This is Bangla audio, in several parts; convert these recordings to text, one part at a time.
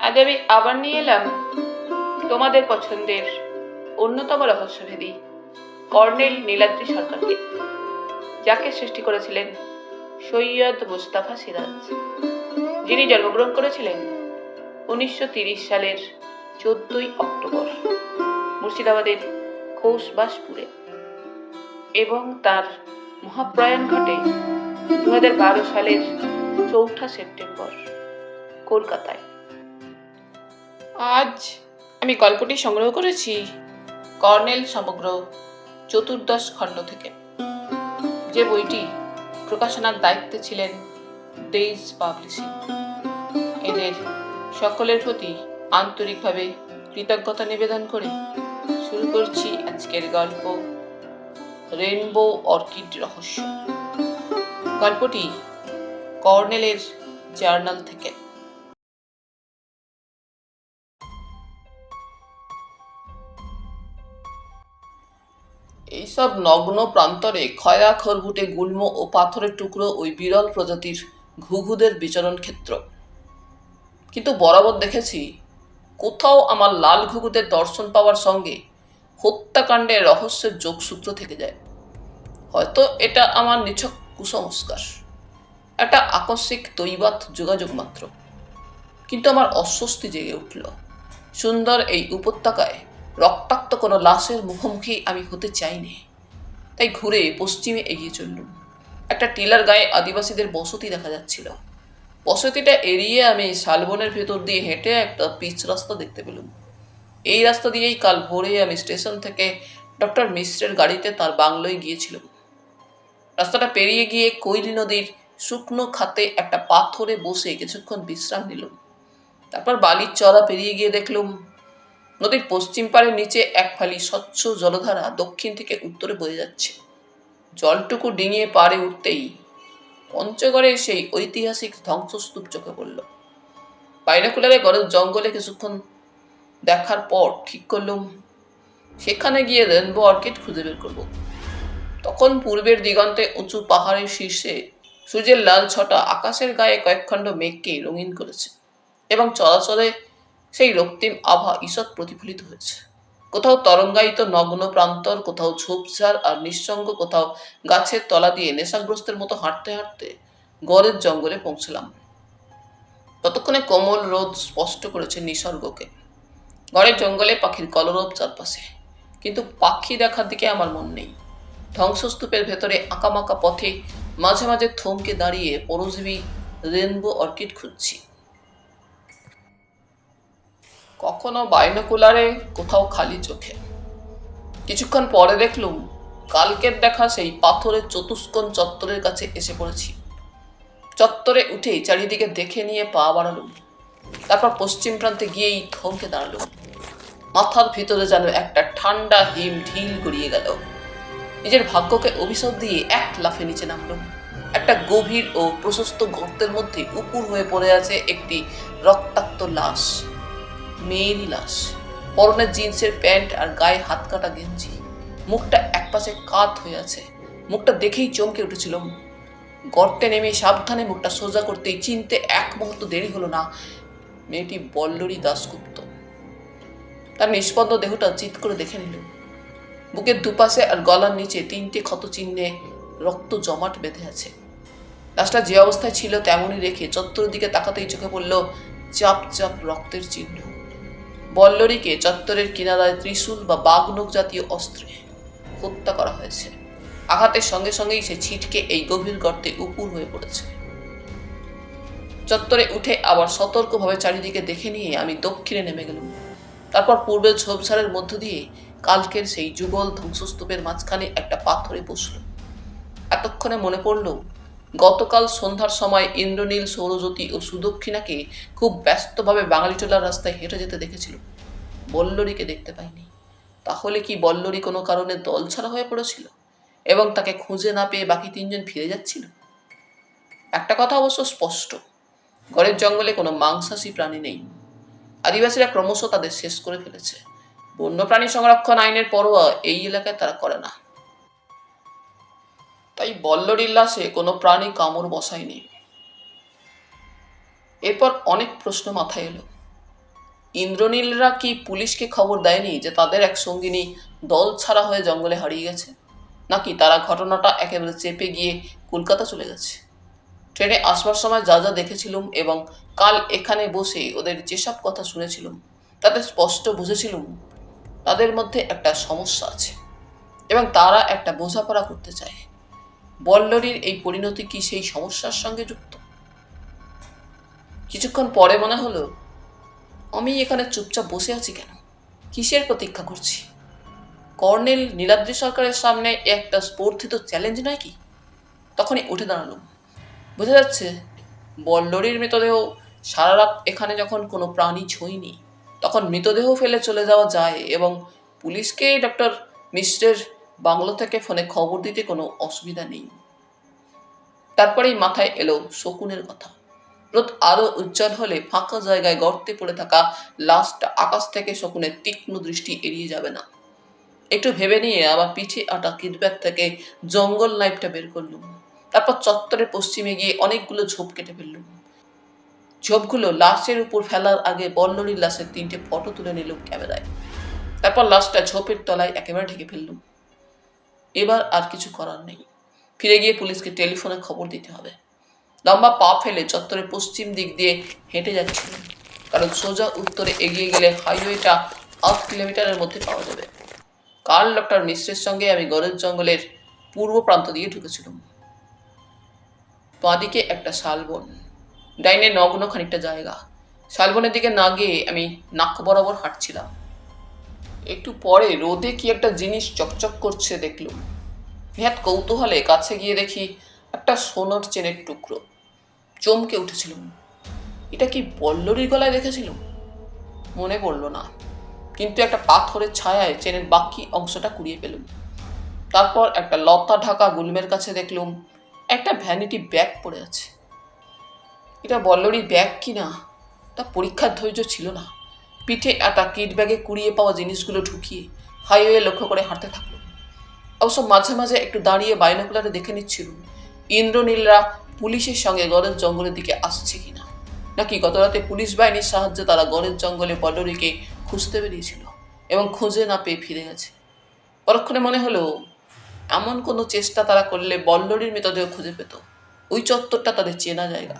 আজ আমি আবার নিয়ে এলাম তোমাদের পছন্দের অন্যতম রহস্যভেদী কর্নেল নীলাদ্রি সরকারকে, যাকে সৃষ্টি করেছিলেন সৈয়দ মুস্তাফা সিরাজ, যিনি জন্মগ্রহণ করেছিলেন 1930 সালের 14ই অক্টোবর মুর্শিদাবাদের খোসবাসপুরে, এবং তার মহাপ্রয়াণ ঘটে 2012 সালের 4 সেপ্টেম্বর কলকাতায়। আজ আমি গল্পটি সংগ্রহ করেছি কর্নেল সমগ্র চতুর্দশ খণ্ড থেকে, যে বইটি প্রকাশনার দায়িত্বে ছিলেন ডেইজ পাবলিশিং। এদের সকলের প্রতি আন্তরিকভাবে কৃতজ্ঞতা নিবেদন করে শুরু করছি আজকের গল্প, রেইনবো অর্কিড রহস্য। গল্পটি কর্নেলের জার্নাল থেকে। এইসব নগ্ন প্রান্তরে খয়া খড়গুটে গুল্ম ও পাথরের টুকরো ওই বিরল প্রজাতির ঘুঘুদের বিচরণ ক্ষেত্র। কিন্তু বরাবর দেখেছি কোথাও আমার লাল ঘুঘুদের দর্শন পাওয়ার সঙ্গে হত্যাকাণ্ডের রহস্যের যোগসূত্র থেকে যায়। হয়তো এটা আমার নিছক কুসংস্কার, একটা আকস্মিক দৈবাত যোগাযোগ মাত্র। কিন্তু আমার অস্বস্তি জেগে উঠল। সুন্দর এই উপত্যকায় রক্তাক্ত কোনো লাশের মুখোমুখি আমি হতে চাইনি। তাই ঘুরে পশ্চিমে এগিয়ে চললুম। একটা টিলার গায়ে আদিবাসীদের বসতি দেখা যাচ্ছিল। বসতিটা এড়িয়ে আমি শালবনের ভেতর দিয়ে হেঁটে একটা পিচ রাস্তা দেখতে পেলুম। এই রাস্তা দিয়েই কাল ভোরে আমি স্টেশন থেকে ডক্টর মিশ্রের গাড়িতে তার বাংলোয় গিয়েছিলাম। রাস্তাটা পেরিয়ে গিয়ে কৈলি নদীর শুকনো খাতে একটা পাথরে বসে কিছুক্ষণ বিশ্রাম নিলাম। তারপর বালির চড়া পেরিয়ে গিয়ে দেখলুম নদীর পশ্চিম পাড়ের নিচে এক ফালি স্বচ্ছ জলধারা দক্ষিণ থেকে উত্তরে বয়ে যাচ্ছে। জলটুকু ডিঙিয়ে পাড়ে উঠতেই পঞ্চগড়ের সেই ঐতিহাসিক ধ্বংসস্তূপ চোখে পড়ল। বাইনাকুলারে গড়ের জঙ্গলে কিছুক্ষণ দেখার পর ঠিক করলুম সেখানে গিয়ে রেইনবো অর্কিড খুঁজে বের করব। তখন পূর্বের দিগন্তে উঁচু পাহাড়ের শীর্ষে সূর্যের লাল ছটা আকাশের গায়ে কয়েকখণ্ড মেঘকে রঙিন করেছে, এবং চলাচলে সেই রক্তিম আভা ঈষৎ প্রতিফলিত হয়েছে। কোথাও তরঙ্গায়িত নগ্ন প্রান্তর, কোথাও ঝোপঝাড় আর নিঃসঙ্গ, কোথাও গাছের তলা দিয়ে নেশাগ্রস্তের মতো হাঁটতে হাঁটতে গড়ের জঙ্গলে পৌঁছলাম। ততক্ষণে কোমল রোদ স্পষ্ট করেছে নিসর্গকে। গড়ের জঙ্গলে পাখির কলরব চারপাশে, কিন্তু পাখি দেখার দিকে আমার মন নেই। ধ্বংসস্তূপের ভেতরে আঁকামাকা পথে মাঝে মাঝে থমকে দাঁড়িয়ে পরজীবী রেইনবো অর্কিড খুঁজছি। কখনো বাইনোকুলারে, কোথাও খালি চোখে। কিছুক্ষণ পরে দেখলুম কালকের দেখা সেই পাথরের চতুষ্কোণ চত্বরের কাছে এসে পড়েছি। চত্বরে উঠেই চারিদিকে দেখে নিয়ে পা বাড়ালুম। তারপর পশ্চিম প্রান্তে গিয়েই থমকে দাঁড়ালুম। মাথার ভিতরে যেন একটা ঠান্ডা হিম ঢিল গড়িয়ে গেল। নিজের ভাগ্যকে অভিশাপ দিয়ে এক লাফে নিচে নামলুম। একটা গভীর ও প্রশস্ত গর্তের মধ্যে উপুড় হয়ে পড়ে আছে একটি রক্তাক্ত লাশ। মেয়েরই লাশ। পরনে জিন্সের প্যান্ট আর গায়ে হাত কাটা গেঞ্জি। মুখটা একপাশে কাত হয়ে আছে। মুখটা দেখেই চমকে উঠেছিলাম। গর্তে নেমে সাবধানে মুখটা সোজা করতেই চিনতে এক মুহূর্ত দেরি হলো না, মেয়েটি বল্লরী দাশগুপ্ত। তার নিষ্পন্দ দেহটা চিৎ করে দেখে নিল। বুকের দুপাশে আর গলার নিচে 3টে ক্ষত চিহ্নে রক্ত জমাট বেঁধে আছে। লাশটা যে অবস্থায় ছিল তেমনই রেখে চত্বরের দিকে তাকাতেই চোখে পড়ল চাপ চাপ রক্তের চিহ্ন। বল্লরীকে চত্বরের কিনারায় ত্রিশূল বা বাঘনখ জাতীয় অস্ত্রে হত্যা করা হয়েছে। আঘাতের সঙ্গে সঙ্গেই সে ছিটকে এই গভীর গর্তে উপুড় হয়ে পড়েছে। চত্বরে উঠে আবার সতর্কভাবে চারিদিকে দেখে নিয়ে আমি দক্ষিণে নেমে গেলাম। তারপর পূর্বের ঝোপঝাড়ের মধ্য দিয়ে কালকের সেই যুগল ধ্বংসস্তূপের মাঝখানে একটা পাথরে বসল। এতক্ষণে মনে পড়ল গতকাল সন্ধ্যার সময় ইন্দ্রনীল, সৌরজ্যোতি ও সুদক্ষিণাকে খুব ব্যস্তভাবে বাঙালিটোলার রাস্তায় হেঁটে যেতে দেখেছিল। বল্লরীকে দেখতে পাইনি। তাহলে কি বল্লরী কোনো কারণে দল ছাড়া হয়ে পড়েছিল এবং তাকে খুঁজে না পেয়ে বাকি 3জন ফিরে যাচ্ছিল? একটা কথা অবশ্য স্পষ্ট, গড়ের জঙ্গলে কোনো মাংসাশী প্রাণী নেই। আদিবাসীরা ক্রমশ তাদের শেষ করে ফেলেছে। বন্যপ্রাণী সংরক্ষণ আইনের পরোয়া এই এলাকায় তারা করে না। তাই বল্লরীর লাশে কোনো প্রাণী কামড় বসায়নি। এরপর অনেক প্রশ্ন মাথায় এলো। ইন্দ্রনীলরা কি পুলিশকে খবর দেয়নি যে তাদের এক সঙ্গিনী দল ছাড়া হয়ে জঙ্গলে হারিয়ে গেছে? নাকি তারা ঘটনাটা একেবারে চেপে গিয়ে কলকাতা চলে গেছে? ট্রেনে আসবার সময় যা যা দেখেছিলুম এবং কাল এখানে বসে ওদের যেসব কথা শুনেছিলুম তাতে স্পষ্ট বুঝেছিলুম তাদের মধ্যে একটা সমস্যা আছে এবং তারা একটা বোঝাপড়া করতে চায়। বল্লরীর এই পরিণতি কি সেই সমস্যার সঙ্গে যুক্ত? কিছুক্ষণ পরে মনে হলো, আমি এখানে চুপচাপ বসে আছি কেন? কিসের প্রতীক্ষা করছি? কর্নেল নীলাদ্রি সরকারের সামনে একটা স্পর্ধিত চ্যালেঞ্জ নয় কি? তখনই উঠে দাঁড়ালুম। বোঝা যাচ্ছে বল্লরীর মৃতদেহ সারা রাত এখানে যখন কোনো প্রাণী ছোঁয়নি, তখন মৃতদেহ ফেলে চলে যাওয়া যায় এবং পুলিশকে ডক্টর মিশ্রের বাংলো থেকে ফোনে খবর দিতে কোনো অসুবিধা নেই। তারপরেই মাথায় এলো শকুনের কথা। রোদ আরো উজ্জ্বল হলে ফাঁকা জায়গায় গর্তে পড়ে থাকা লাশটা আকাশ থেকে শকুনের তীক্ষ্ণ দৃষ্টি এড়িয়ে যাবে না। একটু ভেবে নিয়ে আবার পিঠে আটা কিটব্যাগ থেকে জঙ্গল নাইফটা বের করলুম। তারপর চত্বরের পশ্চিমে গিয়ে অনেকগুলো ঝোপ কেটে ফেললুম। ঝোপগুলো লাশের উপর ফেলার আগে বল্লরীর লাশের 3টে ফটো তুলে নিলুম ক্যামেরায়। তারপর লাশটা ঝোপের তলায় একেবারে ঢেকে ফেললুম। এবার আর কিছু করার নেই। ফিরে গিয়ে পুলিশকে টেলিফোনে খবর দিতে হবে। লম্বা পা ফেলে চত্বরের পশ্চিম দিক দিয়ে হেঁটে যাচ্ছিলাম, কারণ সোজা উত্তরে এগিয়ে গেলে হাইওয়েটা 8 কিলোমিটারের মধ্যে পাওয়া যাবে। কাল ডক্টর মিশ্রের সঙ্গে আমি গড়ের জঙ্গলের পূর্ব প্রান্ত দিয়ে ঢুকেছিলাম। বাঁদিকে একটা শালবন, ডাইনে নগ্ন খানিকটা জায়গা। শালবনের দিকে না গিয়ে আমি নাক বরাবর হাঁটছিলাম। একটু পরে রোদে কি একটা জিনিস চকচক করছে দেখলুম। নেহাত কৌতূহলে কাছে গিয়ে দেখি একটা সোনার চেনের টুকরো। চমকে উঠেছিলাম। এটা কি বল্লরীর গলায় দেখেছিলাম? মনে পড়ল না, কিন্তু একটা পাথরের ছায়ায় চেনের বাকি অংশটা কুড়িয়ে পেলুম। তারপর একটা লতা ঢাকা গুলমের কাছে দেখলুম একটা ভ্যানিটি ব্যাগ পড়ে আছে। এটা বল্লরীর ব্যাগ কিনা তা পরীক্ষার ধৈর্য ছিল না। পিঠে একটা কিট ব্যাগে কুড়িয়ে পাওয়া জিনিসগুলো ঢুকিয়ে হাইওয়ে লক্ষ্য করে হাঁটতে থাকলাম। অবশ্য মাঝে মাঝে একটু দাঁড়িয়ে বাইনোকুলারে দেখে নিচ্ছিলুম ইন্দ্রনীলরা পুলিশের সঙ্গে গড়ের জঙ্গলের দিকে আসছে কিনা, নাকি গতরাতে পুলিশ বাহিনীর সাহায্যে তারা গড়ের জঙ্গলে বল্লরীকে খুঁজতে বেরিয়েছিল এবং খুঁজে না পেয়ে ফিরে গেছে। পরক্ষণে মনে হলো, এমন কোনো চেষ্টা তারা করলে বল্লরীর মৃতদেহ খুঁজে পেত। ওই চত্বরটা তাদের চেনা জায়গা।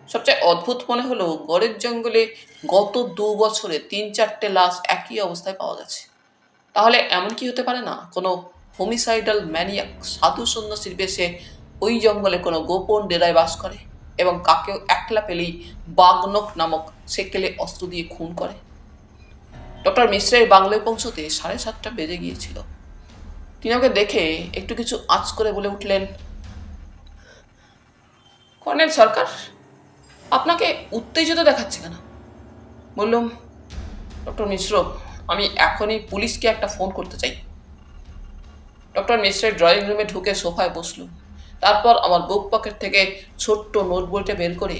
সবচেয়ে অদ্ভুত মনে হলো, গড়ের জঙ্গলে গত 2 বছরে 3-4টে লাশ একই অবস্থায় পাওয়া গেছে। তাহলে এমন কি হতে পারে না কোনো হোমিসাইডাল ম্যানিয়াক সাধু সন্ন্যাসীর বেশে ওই জঙ্গলে কোনো গোপন ডেরায় বাস করে এবং কাকেও একলা পেলেই বাগনক নামক সেকেলে অস্ত্র দিয়ে খুন করে? ডক্টর মিশ্রের বাংলায় পৌঁছতে 7:30 বেজে গিয়েছিল। তিনি আমাকে দেখে একটু কিছু আঁচ করে বলে উঠলেন, কর্নেল সরকার, আপনাকে উত্তেজিত দেখাচ্ছে কেন? বললুম, ডক্টর মিশ্র, আমি এখনই পুলিশকে একটা ফোন করতে চাই। ডক্টর মিশ্রের ড্রয়িং রুমে ঢুকে সোফায় বসলুম। তারপর আমার বুক পকেট থেকে ছোট্ট নোট বইটা বের করে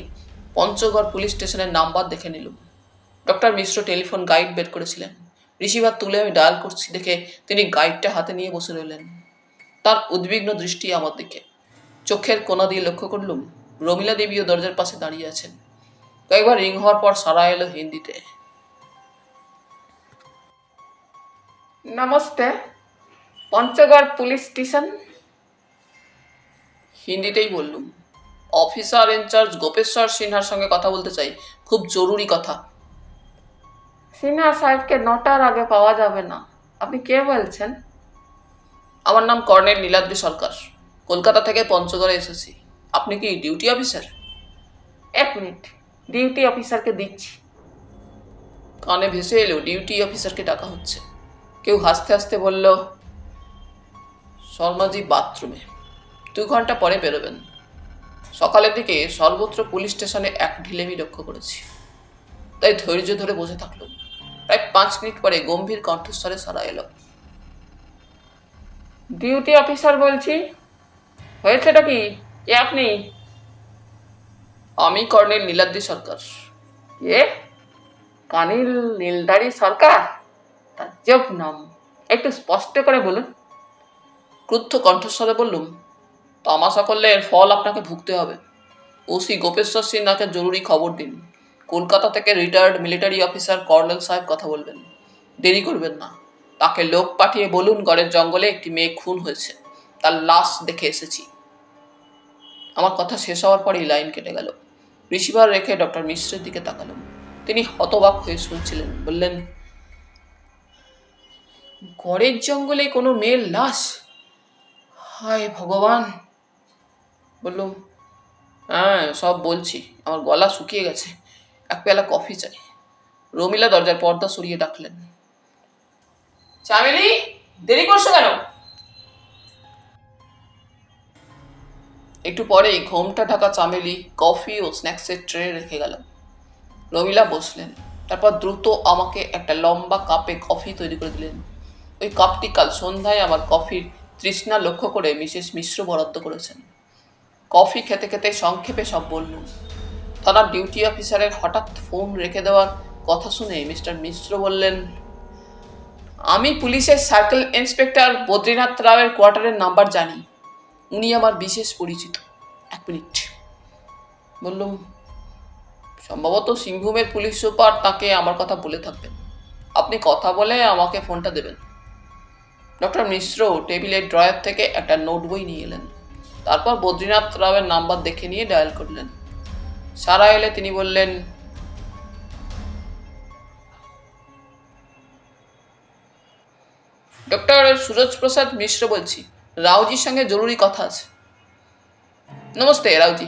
পঞ্চগড় পুলিশ স্টেশনের নাম্বার দেখে নিলুম। ডক্টর মিশ্র টেলিফোন গাইড বের করেছিলেন। রিসিভার তুলে আমি ডায়াল করছি দেখে তিনি গাইডটা হাতে নিয়ে বসে রইলেন। তার উদ্বিগ্ন দৃষ্টি আমার দিকে। চোখের কোনা দিয়ে লক্ষ্য করলুম রমিলা দেবীও দরজার পাশে দাঁড়িয়ে আছেন। কয়েকবার রিং হওয়ার পর সারা এলো হিন্দিতে। নমস্তে, পঞ্চগড় পুলিশ স্টেশন। হিন্দিতেই বললুম, অফিসার ইনচার্জ গোপেশ্বর সিনহার সঙ্গে কথা বলতে চাই, খুব জরুরি কথা। সিনহা সাহেবকে 9টার আগে পাওয়া যাবে না। আপনি কে বলছেন? আমার নাম কর্নেল নীলাদ্রি সরকার, কলকাতা থেকে পঞ্চগড়ে এসেছি। আপনি কি ডিউটি অফিসার? 1 মিনিট, ডিউটি অফিসারকে দিচ্ছি। কানে ভেসে এলো ডিউটি অফিসারকে ডাকা হচ্ছে। কেউ হাসতে হাসতে বলল, শর্মাজি বাথরুমে, 2 ঘন্টা পরে বেরোবেন। সকালের দিকে সর্বত্র পুলিশ স্টেশনে এক ঢিলেমি লক্ষ্য করেছি, তাই ধৈর্য ধরে বসে থাকলাম। প্রায় 5 মিনিট পরে গম্ভীর কণ্ঠস্বরে সারা এলো, ডিউটি অফিসার বলছি, হয়েছেটা কি? কে আপনি? আমি কর্নেল নীলাদ্রি সরকার। এ কানিল নীলদারি সরকার? তাজ্জব নাম, একটু স্পষ্ট করে বলুন। ক্রুদ্ধ কণ্ঠস্বরে বললুম, তামাশা করলে এর ফল আপনাকে ভুগতে হবে। ওসি গোপেশ্বর সিনহাকে জরুরি খবর দিন। কলকাতা থেকে রিটায়ার্ড মিলিটারি অফিসার কর্নেল সাহেব কথা বলবেন। দেরি করবেন না, তাকে লোক পাঠিয়ে বলুন গড়ের জঙ্গলে একটি মেয়ে খুন হয়েছে, তার লাশ দেখে এসেছি। আমার কথা শেষ হওয়ার পরেই লাইন কেটে গেল। রিসিভার রেখে ডক্টর মিশ্রের দিকে তাকালাম। তিনি হতবাক হয়ে শুনছিলেন। বললেন, গড়ের জঙ্গলে কোনো মেয়ের লাশ? হায় ভগবান! বললুম, হ্যাঁ সব বলছি, আমার গলা শুকিয়ে গেছে, এক পেয়ালা কফি চাই। রমিলা দরজার পর্দা সরিয়ে ডাকলেন, চামেলি, দেরি করছো কেন? একটু পরেই ঘোমটা ঢাকা চামেলি কফি ও স্ন্যাক্সের ট্রে রেখে গেল। রমিলা বসলেন, তারপর দ্রুত আমাকে একটা লম্বা কাপে কফি তৈরি করে দিলেন। ওই কাপটি কাল সন্ধ্যায় আমার কফির তৃষ্ণা লক্ষ্য করে মিসেস মিশ্র বরাদ্দ করেছেন। কফি খেতে খেতে সংক্ষেপে সব বললুম। থানার ডিউটি অফিসারের হঠাৎ ফোন রেখে দেওয়ার কথা শুনে মিস্টার মিশ্র বললেন, আমি পুলিশের সার্কেল ইন্সপেক্টর বদ্রীনাথ রাওয়ের কোয়ার্টারের নাম্বার জানি, উনি আমার বিশেষ পরিচিত। 1 মিনিট। বললুম, সম্ভবত সিংভূমের পুলিশ সুপার তাকে আমার কথা বলে থাকবেন, আপনি কথা বলে আমাকে ফোনটা দেবেন। ডক্টর মিশ্র টেবিলের ড্রয়ার থেকে একটা নোট বই নিয়ে এলেন। তারপর বদ্রীনাথ রাওয়ের নাম্বার দেখে নিয়ে ডায়াল করলেন। সারা এলে তিনি বললেন, ডক্টর সুরজ প্রসাদ মিশ্র বলছি, রাওজির সঙ্গে জরুরি কথা আছে। নমস্তে রাওজি,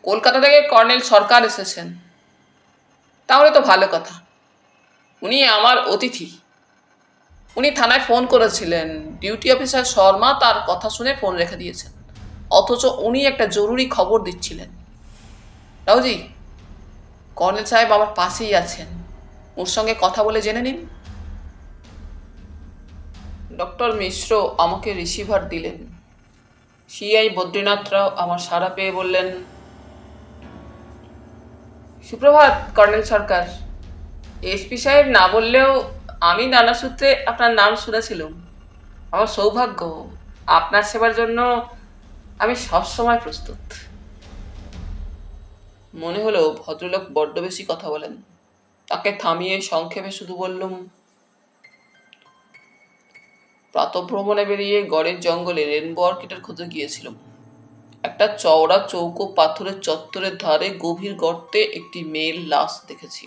কলকাতা থেকে কর্নেল সরকার এসেছেন। তাহলে তো ভালো কথা, উনি আমার অতিথি। উনি থানায় ফোন করেছিলেন, ডিউটি অফিসার শর্মা তার কথা শুনে ফোন রেখে দিয়েছেন, অথচ উনি একটা জরুরি খবর দিচ্ছিলেন। রাওজি, কর্নেল সাহেব আমার পাশেই আছেন, ওর সঙ্গে কথা বলে জেনে নিন। ডক্টর মিশ্র আমাকে রিসিভার দিলেন। সিআই বদ্রীনাথ রাও আমার সাড়া পেয়ে বললেন, সুপ্রভাত কর্নেল সরকার। এসপি সাহেব না বললেও আমি নানা সূত্রে আপনার নাম শুনেছিলাম। আমার সৌভাগ্য, আপনার সেবার জন্য আমি সবসময় প্রস্তুত। মনে হলো ভদ্রলোক বড্ড বেশি কথা বলেন। তাকে থামিয়ে সংক্ষেপে শুধু বললুম, প্রাতঃভ্রমণে বেরিয়ে গড়ের জঙ্গলে রেনবো অর্কিডের খোঁজে গিয়েছিলাম। একটা চওড়া চৌকো পাথরের চত্বরের ধারে গভীর গর্তে একটি মেয়ের লাশ দেখেছি।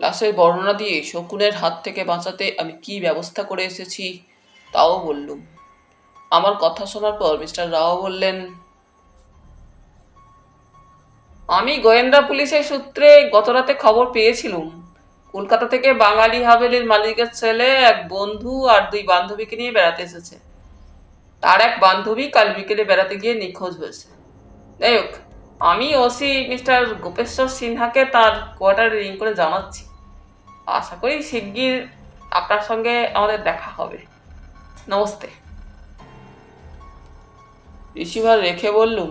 লাশের বর্ণনা দিয়ে শকুনের হাত থেকে বাঁচাতে আমি কি ব্যবস্থা করে এসেছি তাও বললুম। আমার কথা শোনার পর মিস্টার রাও বললেন, আমি গোয়েন্দা পুলিশের সূত্রে গতরাতে খবর পেয়েছিলুম, কলকাতা থেকে বাঙালি হাভেলির মালিকের ছেলে এক বন্ধু আর 2 বান্ধবীকে নিয়ে বেড়াতে এসেছে। তার এক বান্ধবী কাল বিকেলে বেড়াতে গিয়ে নিখোঁজ হয়েছে। যাই হোক, আমি ওসি মিস্টার গোপেশ্বর সিনহাকে তার কোয়ার্টারে রিং করে জানাচ্ছি। আশা করি শিগগির আপনার সঙ্গে আমাদের দেখা হবে। নমস্তে। রিসিভার রেখে বললুম,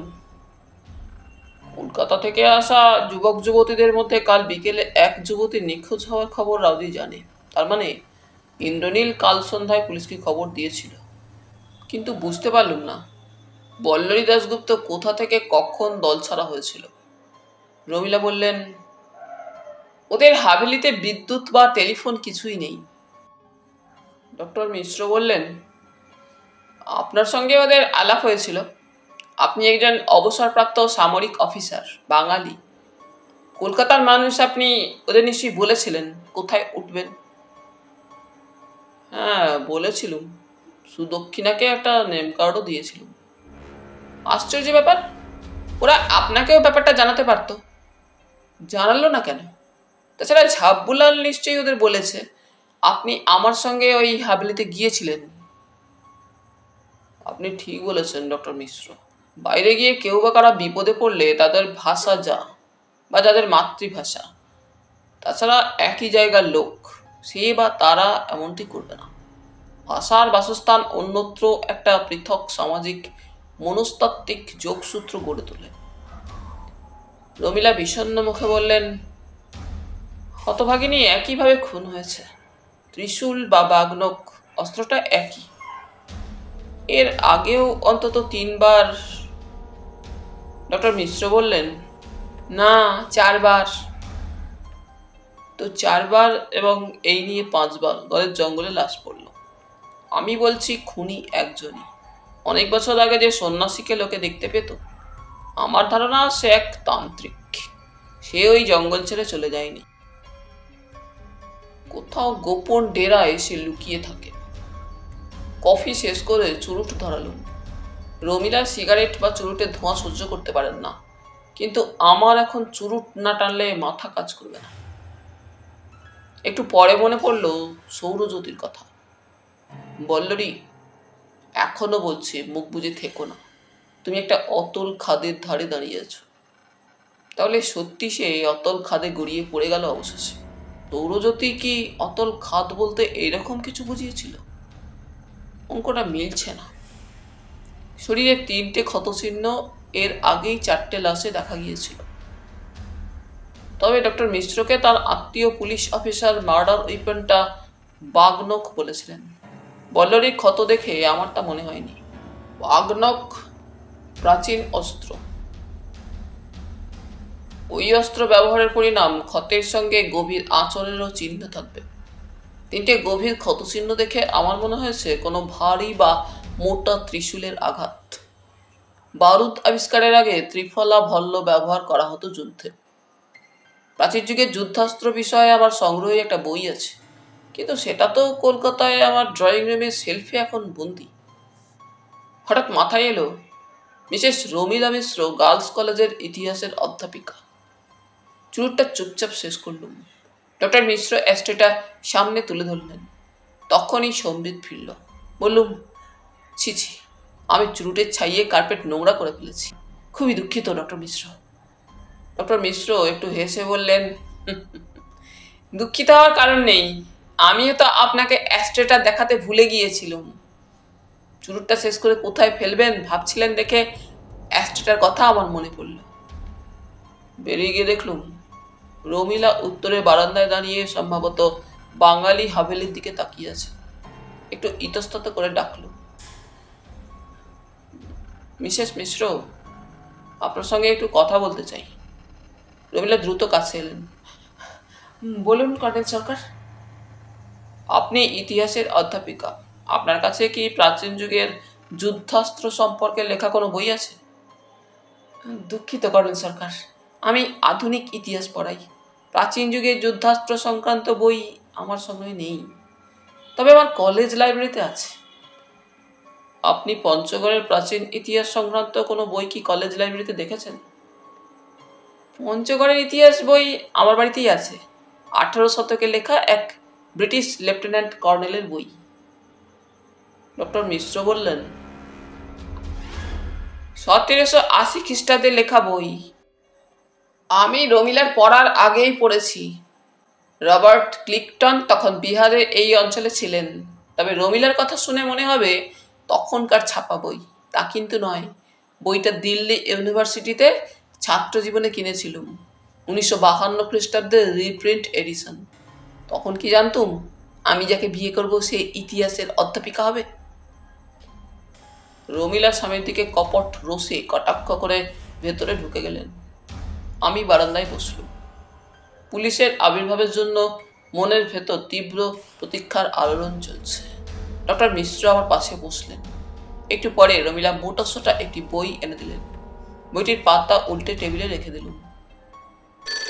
কলকাতা থেকে আসা যুবক যুবতীদের মধ্যে কাল বিকেলে এক যুবতী নিখোঁজ হওয়ার খবর রাউজি জানে। তার মানে ইন্দ্রনীল কাল সন্ধ্যায় পুলিশকে খবর দিয়েছিল। কিন্তু বুঝতে পারলুম না বল্লরী দাশগুপ্ত কোথা থেকে কখন দল ছাড়া হয়েছিল। রমিলা বললেন, ওদের হাভেলিতে বিদ্যুৎ বা টেলিফোন কিছুই নেই। ডক্টর মিশ্র বললেন, আপনার সঙ্গে ওদের আলাপ হয়েছিল। আপনি একজন অবসরপ্রাপ্ত সামরিক অফিসার, বাঙালি। কলকাতার মানুষ, আপনি ওদের নিশ্চয়ই বলেছিলেন কোথায় উঠবেন। হ্যাঁ বলেছিলুম, সুদক্ষিণাকে একটা নেম কার্ডও দিয়েছিলুম। আশ্চর্য ব্যাপার, ওরা আপনাকেও ব্যাপারটা জানাতে পারত, জানালো না কেন? তাছাড়া ঝাব্বুলাল নিশ্চয়ই ওদের বলেছে আপনি আমার সঙ্গে ওই হাভেলিতে গিয়েছিলেন। আপনি ঠিক বলেছেন ডক্টর মিশ্র। বাইরে গিয়ে কেউ বা কারা বিপদে পড়লে তাদের ভাষা যা বা যাদের মাতৃভাষা, তাছাড়া একই জায়গার লোক, সে বা তারা এমনটি করবে না। ভাষার বাসস্থান অন্যত্র একটা পৃথক সামাজিক মনস্তাত্ত্বিক যোগসূত্র গড়ে তোলে। রমিলা বিষণ্ণ মুখে বললেন, হতভাগিনী একইভাবে খুন হয়েছে। ত্রিশূল বা বাগনক অস্ত্রটা একই। এর আগেও অন্তত 3 বার। ডক্টর মিশ্র বললেন, না, 4 বার। তো 4 বার এবং এই নিয়ে 5 বার ঘরের জঙ্গলে লাশ পড়ল। আমি বলছি খুনি একজনই। অনেক বছর আগে যে সন্ন্যাসীকে লোকে দেখতে পেত, আমার ধারণা সে এক তান্ত্রিক। সে ওই জঙ্গল ছেড়ে চলে যায়নি, কোথাও গোপন ডেরায় সে লুকিয়ে থাকে। কফি শেষ করে চুরুট ধরালুম। রমিলা সিগারেট বা চুরুটের ধোঁয়া সহ্য করতে পারেন না, কিন্তু আমার এখন চুরুট না টানলে মাথা কাজ করবে না। একটু পরে মনে পড়ল সৌরজ্যোতির কথা। বল্লরী, এখনো বলছি, মুখ বুজে থেকো না। তুমি একটা অতল খাদের ধারে দাঁড়িয়ে আছো। তাহলে সত্যি সে অতল খাদে গড়িয়ে পড়ে গেল অবশেষে? সৌরজ্যোতি কি অতল খাদ বলতে এইরকম কিছু বুঝিয়েছিল? অঙ্কটা মিলছে না। শরীরে 3টে ক্ষতচিহ্ন, এর আগেই 4টে লাশে দেখা গিয়েছিল। তবে ডক্টর মিশ্রকে তার আত্মীয় পুলিশ অফিসার মার্ডার ওয়েপনটা বাগনখ বলেছিলেন। বল্লরীর ক্ষত দেখে আমার তা মনে হয়নি। বাগনখ প্রাচীন অস্ত্র। ওই অস্ত্র ব্যবহারের পরিণাম ক্ষতের সঙ্গে গভীর আঁচড়েরও চিহ্ন থাকবে। 3টে গভীর ক্ষতচিহ্ন দেখে আমার মনে হয়েছে কোনো ভারী বা মোটা ত্রিশূলের আঘাত। বারুদ আবিষ্কারের আগে ত্রিফলা ভল্ল ব্যবহার করা হতো যুদ্ধে। প্রাচীন যুগের যুদ্ধাস্ত্র বিষয়ে আমার সংগ্রহে একটা বই আছে, কিন্তু সেটা তো কলকাতায় আমার ড্রয়িং রুমের শেলফে এখন বন্দি। হঠাৎ মাথায় এলো, মিসেস রমিলা মিশ্র গার্লস কলেজের ইতিহাসের অধ্যাপিকা। চুরুটটা চুপচাপ শেষ করলুম। ডক্টর মিশ্র অ্যাস্ট্রেটা সামনে তুলে ধরলেন। তখনই সম্বিত ফিরল। বললুম, ছি ছি, আমি চুরুটের ছাইয়ে কার্পেট নোংরা করে ফেলেছি। খুবই দুঃখিত ডক্টর মিশ্র। ডক্টর মিশ্র একটু হেসে বললেন, দুঃখিত হওয়ার কারণ নেই। আমিও তো আপনাকে অ্যাস্ট্রেটা দেখাতে ভুলে গিয়েছিলাম। চুরুটটা শেষ করে কোথায় ফেলবেন ভাবছিলেন দেখে অ্যাস্ট্রেটার কথা আমার মনে পড়ল। বেরিয়ে গিয়ে দেখলুম রমিলা উত্তরের বারান্দায় দাঁড়িয়ে সম্ভবত বাঙালি হাভেলির দিকে তাকিয়ে আছে। একটু ইতস্তত করে ডাকল, মিসেস মিশ্র, আপনার সঙ্গে একটু কথা বলতে চাই। রমিলা দ্রুত কাছে এলেন। বলুন কর্নেল সরকার। আপনি ইতিহাসের অধ্যাপিকা, আপনার কাছে কি প্রাচীন যুগের যুদ্ধাস্ত্র সম্পর্কে লেখা কোনো বই আছে? দুঃখিত কর্নেল সরকার, আমি আধুনিক ইতিহাস পড়াই। প্রাচীন যুগের যুদ্ধাস্ত্র সংক্রান্ত বই আমার সঙ্গে নেই, তবে আমার কলেজ লাইব্রেরিতে আছে। আপনি পঞ্চগড়ের প্রাচীন ইতিহাস সংক্রান্ত কোনো বই কি কলেজ লাইব্রেরিতে দেখেছেন? পঞ্চগড়ের ইতিহাস বই আমার বাড়িতেই আছে। 18 শতকে লেখা এক ব্রিটিশ লেফটেন্যান্ট কর্নেলের বই। ডক্টর মিশ্র বললেন, 1780 খ্রিস্টাব্দে লেখা বই। আমি রমিলার পড়ার আগেই পড়েছি। রবার্ট ক্লিকটন তখন বিহারে এই অঞ্চলে ছিলেন। তবে রমিলার কথা শুনে মনে হবে তখনকার ছাপা বই। তা কিন্তু নয়। বইটা দিল্লি ইউনিভার্সিটিতে ছাত্র জীবনে কিনেছিলুম। 1952 খ্রিস্টাব্দের রিপ্রিন্ট এডিশন। তখন কি জানতুম আমি যাকে বিয়ে করব সে ইতিহাসের অধ্যাপিকা হবে? রমিলা স্বামীর দিকে কপট রোষে কটাক্ষ করে ভেতরে ঢুকে গেলেন। আমি বারান্দায় বসলুম। পুলিশের আবির্ভাবের জন্য মনের ভেতর তীব্র প্রতীক্ষার আলোড়ন চলছে। ডক্টর মিশ্র আমার পাশে বসলেন। একটু পরে রমিলা মোটাসোটা একটি বই এনে দিলেন। বইটির পাতা উল্টে টেবিলে রেখে দিলুম।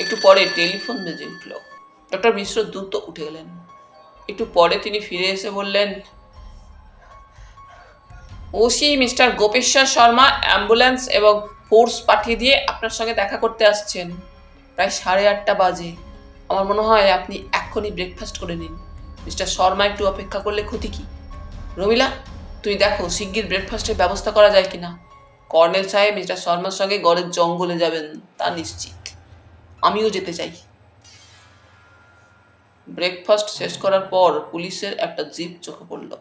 একটু পরে টেলিফোন বেজে উঠল। ডক্টর মিশ্র দ্রুত উঠে গেলেন। একটু পরে তিনি ফিরে এসে বললেন, OC mister Gopeshwar Sharma ambulance এবং ফোর্স পাঠিয়ে দিয়ে আপনার সঙ্গে দেখা করতে আসছেন। প্রায় 8:30 বাজে। আমার মনে হয় আপনি এক্ষুনি ব্রেকফাস্ট করে নিন। মিস্টার শর্মা একটু অপেক্ষা করলে ক্ষতি কি? রমিলা, তুমি দেখো শিগগির ব্রেকফাস্টের ব্যবস্থা করা যায় কিনা। কর্নেল সাহেব মিস্টার শর্মার সঙ্গে গড়ের জঙ্গলে যাবেন, তা নিশ্চিত। আমিও যেতে চাই। ব্রেকফাস্ট শেষ করার পর পুলিশের একটা জিপ চোখে পড়ল।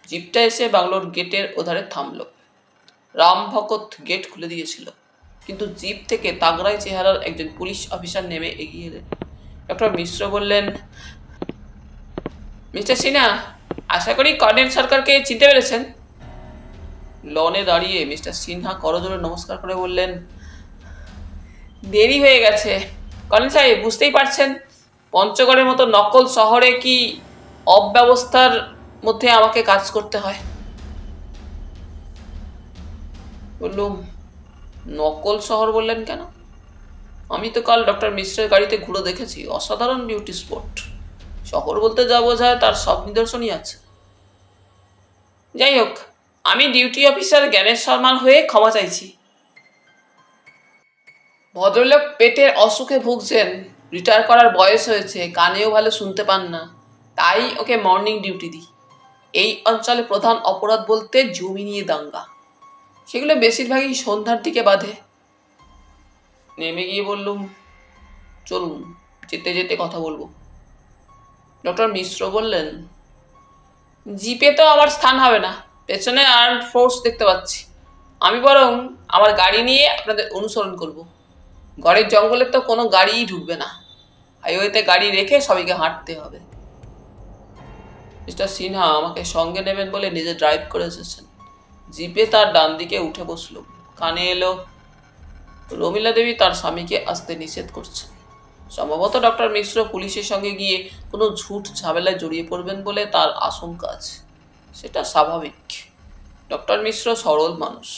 জিপটা এসে বাংলোর গেটের ওধারে থামল। রামভকত গেট খুলে দিয়েছিল, কিন্তু জিপ থেকে তাগড়াই চেহারার একজন পুলিশ অফিসার নেমে এগিয়ে এলেন। ডক্টর মিশ্র বললেন, মিস্টার সিনহা, আশা করি কর্নেল সরকারকে চিনতে পেরেছেন। লনে দাঁড়িয়ে মিস্টার সিনহা করজোড়ে নমস্কার করে বললেন, দেরি হয়ে গেছে কর্নেল সাহেব, বুঝতেই পারছেন পঞ্চগড়ের মতো নকল শহরে কি অব্যবস্থার মধ্যে আমাকে কাজ করতে হয়। বললুম, নকল শহর বললেন কেন? আমি তো কাল ডক্টর মিশ্রের গাড়িতে ঘুরে দেখেছি, অসাধারণ বিউটি স্পট। শহর বলতে যা বোঝায় তার সব নিদর্শনই আছে। যাই হোক, আমি ডিউটি অফিসার জ্ঞানেশ শর্মার হয়ে ক্ষমা চাইছি। ভদ্রলোক পেটের অসুখে ভুগছেন, রিটায়ার করার বয়স হয়েছে, কানেও ভালো শুনতে পান না, তাই ওকে মর্নিং ডিউটি দিই। এই অঞ্চলে প্রধান অপরাধ বলতে জমি নিয়ে দাঙ্গা, সেগুলো বেশিরভাগই সন্ধ্যার দিকে বাঁধে। নেমে গিয়ে বললুম, চলুন যেতে যেতে কথা বলবো। ডক্টর মিশ্র বললেন, জিপে তো আমার স্থান হবে না, পেছনে আর্মড ফোর্স দেখতে পাচ্ছি। আমি বরং আমার গাড়ি নিয়ে আপনাদের অনুসরণ করব। ঘরের জঙ্গলে তো কোনো গাড়িই ঢুকবে না, হাইওয়েতে গাড়ি রেখে সবাইকে হাঁটতে হবে। মিস্টার সিনহা আমাকে সঙ্গে নেবেন বলে নিজে ড্রাইভ করে এসেছেন। জিপে তার ডান দিকে উঠে বসল। কানে এলো রমিলা দেবী তার স্বামীকে আসতে নিষেধ করছেন। সম্ভবত ডক্টর মিশ্র পুলিশের সঙ্গে গিয়ে কোনো ঝুট ঝামেলায় জড়িয়ে পড়বেন বলে তার আশঙ্কা আছে। সেটা স্বাভাবিক। ডক্টর মিশ্র সরল মানুষ।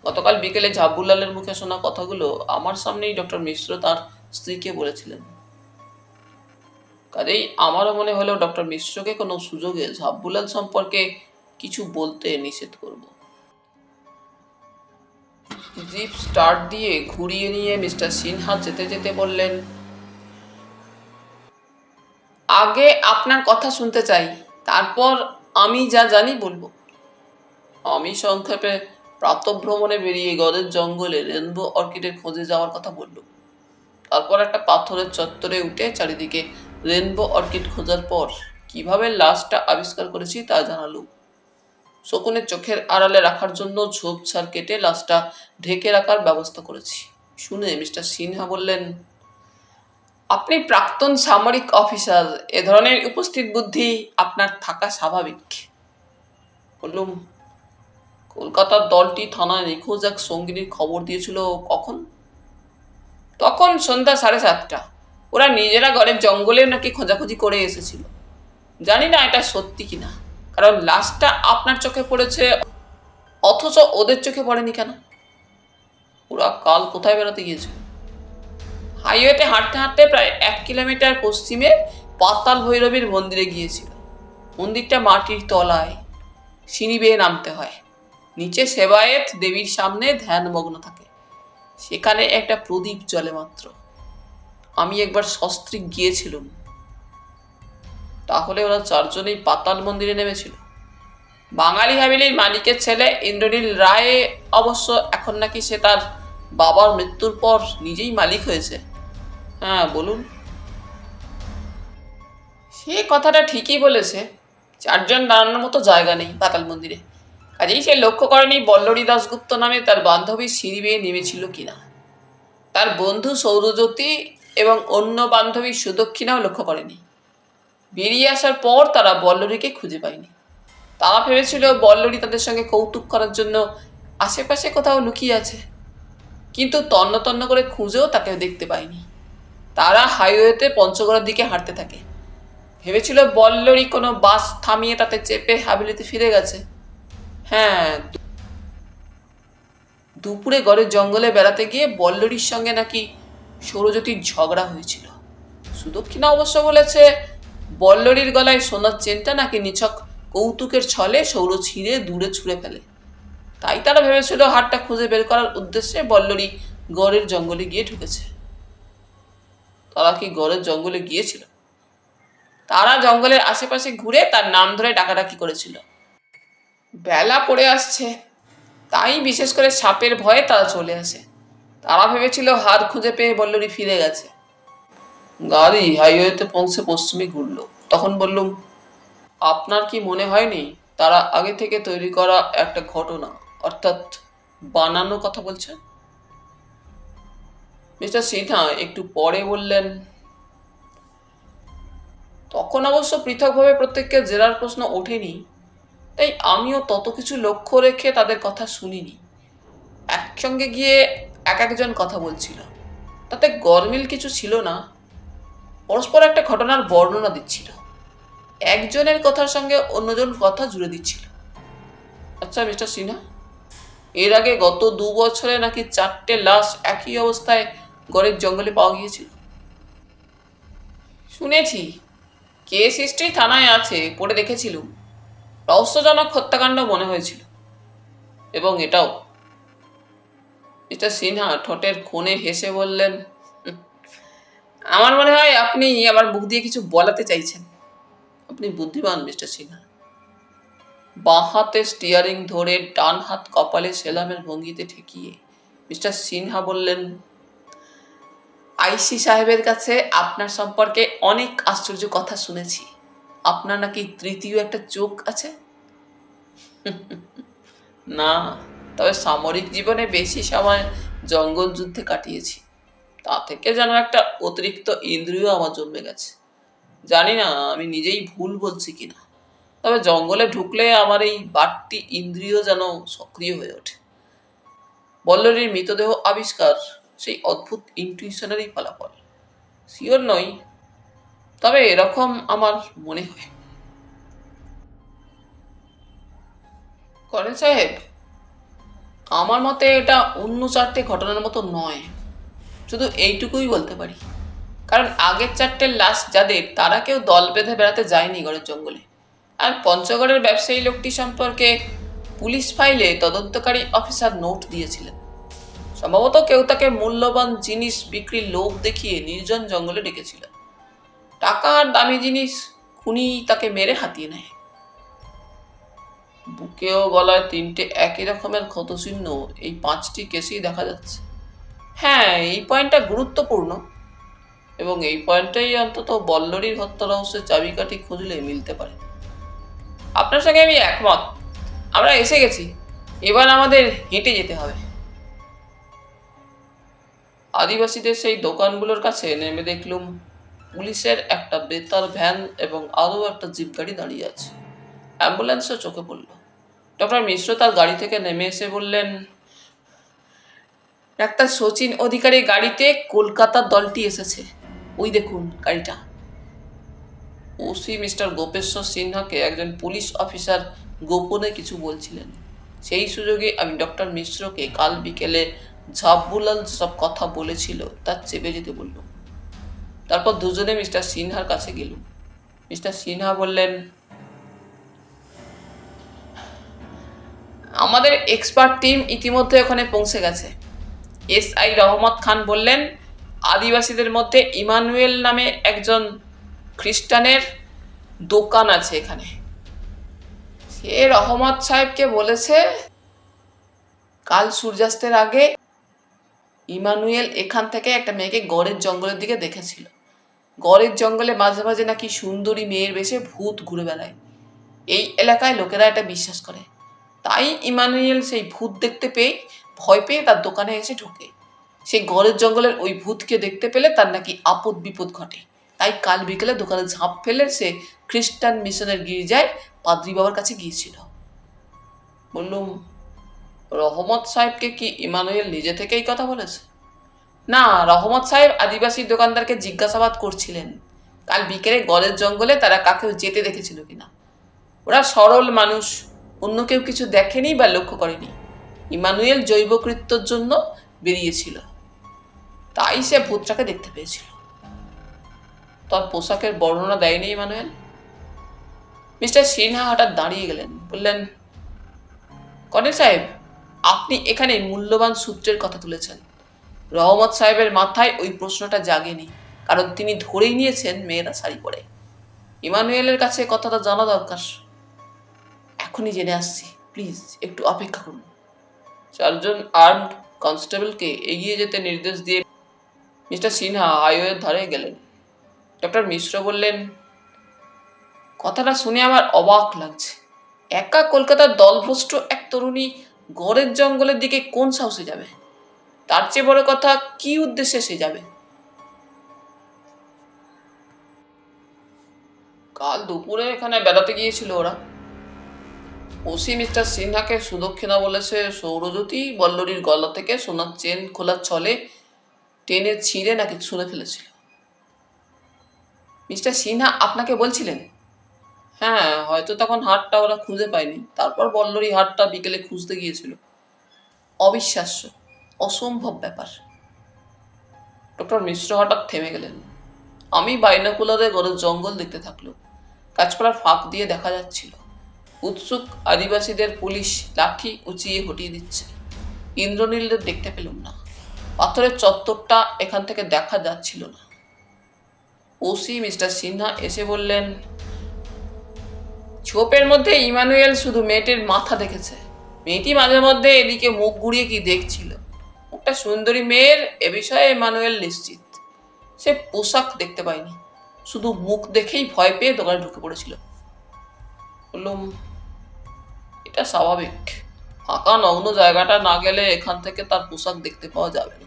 গতকাল বিকেলে ঝাবুলালের মুখে শোনা কথাগুলো আমার সামনেই ডক্টর মিশ্র তার স্ত্রীকে বলেছিলেন। কাজেই আমারও মনে হলো ডক্টর মিশ্রকে কোনো সুযোগে ঝাবুলাল সম্পর্কে কিছু বলতে নিষেধ করব। জিপ স্টার্ট দিয়ে ঘুরিয়ে নিয়ে মিস্টার সিনহা যেতে যেতে বললেন, আগে আপনার কথা শুনতে চাই, তারপর আমি যা জানি বলবো। আমি সংক্ষেপে প্রাতঃভ্রমণে বেরিয়ে গদের জঙ্গলে রেনবো অর্কিডের খোঁজে যাওয়ার কথা বলল। তারপর একটা পাথরের চত্বরে উঠে চারিদিকে রেনবো অর্কিড খোঁজার পর কিভাবে লাশটা আবিষ্কার করেছি তা জানালো। শকুনের চোখের আড়ালে রাখার জন্য ঝোপঝাড় কেটে লাশটা ঢেকে রাখার ব্যবস্থা করেছি। শুনে মিস্টার সিনহা বললেন, আপনি প্রাক্তন সামরিক অফিসার, এ ধরনের উপস্থিত বুদ্ধি আপনার থাকা স্বাভাবিক। বললুম, কলকাতার দলটি থানায় নিখোঁজ এক সঙ্গিনীর খবর দিয়েছিল কখন? তখন সন্ধ্যা 7:30। ওরা নিজেরা ঘরের জঙ্গলে নাকি খোঁজাখুঁজি করে এসেছিল। জানি না এটা সত্যি কিনা, কারণ লাশটা আপনার চোখে পড়েছে অথচ ওদের চোখে পড়েনি কেন? ওরা কাল কোথায় বেড়াতে গিয়েছিল? হাইওয়েতে হাঁটতে হাঁটতে প্রায় 1 কিলোমিটার পশ্চিমে পাতাল ভৈরবীর মন্দিরে গিয়েছিল। মন্দিরটা মাটির তলায়, সিঁড়ি বেয়ে নামতে হয়। নিচে সেবায়েত দেবীর সামনে ধ্যানমগ্ন থাকে। সেখানে একটা প্রদীপ জ্বলে মাত্র। আমি একবার সস্ত্রীক গিয়েছিলাম। তাহলে ওরা 4 জনেই পাতাল মন্দিরে নেমেছিল। বাঙালি হাভেলির মালিকের ছেলে ইন্দ্রনীল রায় অবশ্য এখন নাকি সে তার বাবার মৃত্যুর পর নিজেই মালিক হয়েছে। হ্যাঁ, বলুন। সে কথাটা ঠিকই বলেছে। 4 জন দাঁড়ানোর মতো জায়গা নেই পাতাল মন্দিরে। কাজেই সে লক্ষ্য করেনি বল্লরী দাশগুপ্ত নামে তার বান্ধবী সিঁড়ি বেয়ে নেমেছিল কিনা। তার বন্ধু সৌরজ্যোতি এবং অন্য বান্ধবী সুদক্ষিণাও লক্ষ্য করেনি। বেরিয়ে আসার পর তারা বল্লরীকে খুঁজে পায়নি। তারা ভেবেছিল বল্লরী তাদের সঙ্গে কৌতুক করার জন্য আশেপাশে কোথাও লুকিয়ে আছে, কিন্তু তন্ন তন্ন করে খুঁজেও তাকে দেখতে পায়নি। তারা হাইওয়েতে পঞ্চগড়ের দিকে হাঁটতে থাকে। ভেবেছিল বল্লরী কোনো বাস থামিয়ে তাতে চেপে হাভেলিতে ফিরে গেছে। হ্যাঁ, দুপুরে গড়ের জঙ্গলে বেড়াতে গিয়ে বল্লরীর সঙ্গে নাকি সৌরজ্যোতির ঝগড়া হয়েছিল। সুদক্ষিণা অবশ্য বলেছে বল্লরীর গলায় সোনার চেনটা নাকি নিছক কৌতুকের ছলে সৌর ছিঁড়ে দূরে ছুঁড়ে ফেলে। তাই তারা ভেবেছিল হাটটা খুঁজে বের করার উদ্দেশ্যে বল্লরী গড়ের জঙ্গলে গিয়ে ঢুকেছে। তারা কি গড়ের জঙ্গলে গিয়েছিল? তারা জঙ্গলের আশেপাশে ঘুরে তার নাম ধরে ডাকাডাকি করেছিল। বেলা পড়ে আসছে, তাই বিশেষ করে সাপের ভয়ে তারা চলে আসে। তারা ভেবেছিল হাত খুঁজে পেয়ে বল্লরী ফিরে গেছে। গাড়ি হাইওয়েতে পৌঁছে পশ্চিমে ঘুরল। তখন বললুম, আপনার কি মনে হয়নি তারা আগে থেকে তৈরি করা একটা ঘটনা, অর্থাৎ বানানো কথা বলছে? মিস্টার সিনহা একটু পরে বললেন, তখন অবশ্য পৃথকভাবে প্রত্যেককে জেরার প্রশ্ন ওঠেনি, তাই আমিও তত কিছু লক্ষ্য রেখে তাদের কথা শুনিনি। একসঙ্গে গিয়ে এক একজন কথা বলছিল। তাতে গরমিল কিছু ছিল না, পরস্পর একটা ঘটনার বর্ণনা দিচ্ছিল। একজনের কথার সঙ্গে অন্যজন কথা জুড়ে দিচ্ছিল। আচ্ছা মিস্টার সিনহা, এর আগে গত 2 বছরে নাকি 4টে লাশ একই অবস্থায় গড়ের জঙ্গলে পাওয়া গিয়েছিল। শুনেছি, কেস হিস্ট্রি থানায় আছে, পড়ে দেখেছিলুম। রহস্যজনক হত্যাকাণ্ড মনে হয়েছিল। এবং এটাও। মিস্টার সিনহা ঠোঁটের কোণে হেসে বললেন, আমার মনে হয় আপনি আমার মুখ দিয়ে কিছু বলাতে চাইছেন। আপনি বুদ্ধিমান মিস্টার সিনহা। বাঁ হাতে স্টিয়ারিং ধরে ডান হাত কপালে সেলামের ভঙ্গিতে ঠেকিয়ে মিস্টার সিনহা বললেন, আইসি সাহেবের কাছে আপনার সম্পর্কে অনেক আশ্চর্য কথা শুনেছি। আপনার নাকি তৃতীয় একটা চোখ আছে। না, তবে সামরিক জীবনে বেশি সময় জঙ্গল যুদ্ধে কাটিয়েছি। তা থেকে যেন একটা অতিরিক্ত ইন্দ্রিয় আমার জন্মে গেছে। জানি না আমি নিজেই ভুল বলছি কিনা, তবে জঙ্গলে ঢুকলে আমার এই বাড়তি ইন্দ্রিয় যেন সক্রিয় হয়ে ওঠে। বল্লরীর মৃতদেহ আবিষ্কার সেই অদ্ভুত ইনটিউশনেরই ফলাফল। শিওর নই, তবে এরকম আমার মনে হয়। কর্নেল সাহেব, আমার মতে এটা অন্য 4টে ঘটনার মতো নয়। শুধু এইটুকুই বলতে পারি, কারণ আগের 4টে লাশ যাদের, তারা কেউ দল বেঁধে বেড়াতে যায়নি গড়ের জঙ্গলে। আর পঞ্চগড়ের ব্যবসায়ী লোকটি সম্পর্কে পুলিশ ফাইলে তদন্তকারী অফিসার নোট দিয়েছিলেন। সম্ভবত কেউ তাকে মূল্যবান জিনিস বিক্রির লোভ দেখিয়ে নির্জন জঙ্গলে ডেকেছিল। টাকা আর দামি জিনিস খুনি তাকে মেরে হাতিয়ে নেয়। বুকে ও গলায় 3টে একই রকমের ক্ষতচিহ্ন এই 5টি কেসেই দেখা যাচ্ছে। হ্যাঁ, এই পয়েন্টটা গুরুত্বপূর্ণ, এবং এই পয়েন্টটাই অন্তত বল্লরীর হত্যা রহস্যের চাবিকাঠি খুঁজলে মিলতে পারে। আপনার সঙ্গে আমি একমত। আমরা এসে গেছি, এবার আমাদের হেঁটে যেতে হবে। আদিবাসীদের সেই দোকানগুলোর কাছে নেমে দেখলুম পুলিশের একটা বেতার ভ্যান এবং আরও একটা জিপ গাড়ি দাঁড়িয়ে আছে। অ্যাম্বুলেন্সও চোখে পড়ল। ডক্টর মিশ্র তার গাড়ি থেকে নেমে এসে বললেন, ডাক্তার শচীন অধিকারী গাড়িতে কলকাতার দলটি এসেছে। ওই দেখুন গাড়িটা। ওসি মিস্টার গোপেশ্বর সিনহাকে একজন পুলিশ অফিসার গোপনে কিছু বলছিলেন। সেই সুযোগে আমি ডক্টর মিশ্রকে কাল বিকেলে ঝাবুলাল সব কথা বলেছিল তার চেপে যেতে বলল। তারপর দুজনে মিস্টার সিনহার কাছে গেলুম। মিস্টার সিনহা বললেন, আমাদের এক্সপার্ট টিম ইতিমধ্যে ওখানে পৌঁছে গেছে। এসআই রহমত খান বললেন, আদিবাসীদের মধ্যে ইমানুয়েল নামে একজন খ্রিস্টানের দোকান আছে এখানে। সে রহমত সাহেবকে বলেছে কাল সূর্যাস্তের আগে ইমানুয়েল এখান থেকে একটা মেয়েকে গড়ের জঙ্গলের দিকে দেখেছিল। গড়ের জঙ্গলে মাঝে মাঝে নাকি সুন্দরী মেয়ের বেশে ভূত ঘুরে বেড়ায়। এই এলাকায় লোকেরা এটা বিশ্বাস করে। তাই ইমানুয়েল সেই ভূত দেখতে পেয়ে ভয় পেয়ে তার দোকানে এসে ঢোকে। সেই গড়ের জঙ্গলের ওই ভূতকে দেখতে পেলে তার নাকি আপদ বিপদ ঘটে। তাই কাল বিকেলে দোকানে ঝাঁপ ফেলে সে খ্রিস্টান মিশনের গির্জায় পাদ্রী বাবার কাছে গিয়েছিল। বললুম, রহমত সাহেবকে কি ইমানুয়েল নিজে থেকেই কথা বলেছে? না, রহমত সাহেব আদিবাসী দোকানদারকে জিজ্ঞাসাবাদ করছিলেন কাল বিকেলে গড়ের জঙ্গলে তারা কাকেও যেতে দেখেছিল কিনা। ওরা সরল মানুষ, অন্য কেউ কিছু দেখেনি বা লক্ষ্য করেনি। ইমানুয়েল জৈবকৃত্যর জন্য বেরিয়েছিল, তাই সে ভূতটাকে দেখতে পেয়েছিল। তার পোশাকের বর্ণনা দেয়নি ইমানুয়েল। মিস্টার সিনহা হঠাৎ দাঁড়িয়ে গেলেন, বললেন, কর্নেল সাহেব, আপনি এখানে মূল্যবান সূত্রের কথা তুলেছেন। রহমত সাহেবের মাথায় ওই প্রশ্নটা জাগেনি, কারণ তিনি ধরেই নিয়েছেন মেয়েরা শাড়ি পরে। ইমানুয়েলের কাছে কথাটা জানা দরকার। এখনই জেনে আসছি, প্লিজ একটু অপেক্ষা করুন। 4জন আর্মড কনস্টেবলকে এগিয়ে যেতে নির্দেশ দিয়ে মিস্টার সিনহা হাইওয়ের ধারে গেলেন। ডক্টর মিশ্র বললেন, কথাটা শুনে আমার অবাক লাগছে। একা কলকাতার দলভ্রষ্ট এক তরুণী গড়ের জঙ্গলের দিকে কোন সাহসে যাবে? তার চেয়ে বড় কথা, কি উদ্দেশ্যে সে যাবে? কাল দুপুরে এখানে বেড়াতে গিয়েছিল ওরা। ওসি মিস্টার সিনহাকে সুদক্ষিণা বলেছে সৌরজ্যোতি বল্লরীর গলা থেকে সোনার চেন খোলার ছলে টেনে ছিঁড়ে নাকি ছুঁড়ে ফেলেছিল। মিস্টার সিনহা আপনাকে বলছিলেন? হ্যাঁ, হয়তো তখন হাড়টা ওরা খুঁজে পায়নি, তারপর বল্লরী হাড়টা বিকেলে খুঁজতে গিয়েছিল। অবিশ্বাস্য, অসম্ভব ব্যাপার। ডক্টর মিশ্র হঠাৎ থেমে গেলেন। আমি বাইনোকুলারে গোটা জঙ্গল দেখতে থাকলো। গাছপালার ফাঁক দিয়ে দেখা যাচ্ছিল উৎসুক আদিবাসীদের পুলিশ লাঠি উঁচিয়ে হটিয়ে দিচ্ছে। ইন্দ্রনীলদের দেখতে পেলুম না। পাথরের চত্বরটা এখান থেকে দেখা যাচ্ছিল না। ওসি মিস্টার সিনহা এসে বললেন, ছোপের মধ্যে ইমানুয়েল শুধু মেয়েটির মাথা দেখেছে। মেয়েটি মাঝে মধ্যে এদিকে মুখ ঘুরিয়ে কি দেখছিল। একটা সুন্দরী মেয়ের এ বিষয়ে ইমানুয়েল নিশ্চিত। সে পোশাক দেখতে পায়নি, শুধু মুখ দেখেই ভয় পেয়ে দোকানে ঢুকে পড়েছিল। বললুম, এটা স্বাভাবিক। ফাঁকা নগ্ন জায়গাটা না গেলে এখান থেকে তার পোশাক দেখতে পাওয়া যাবে না।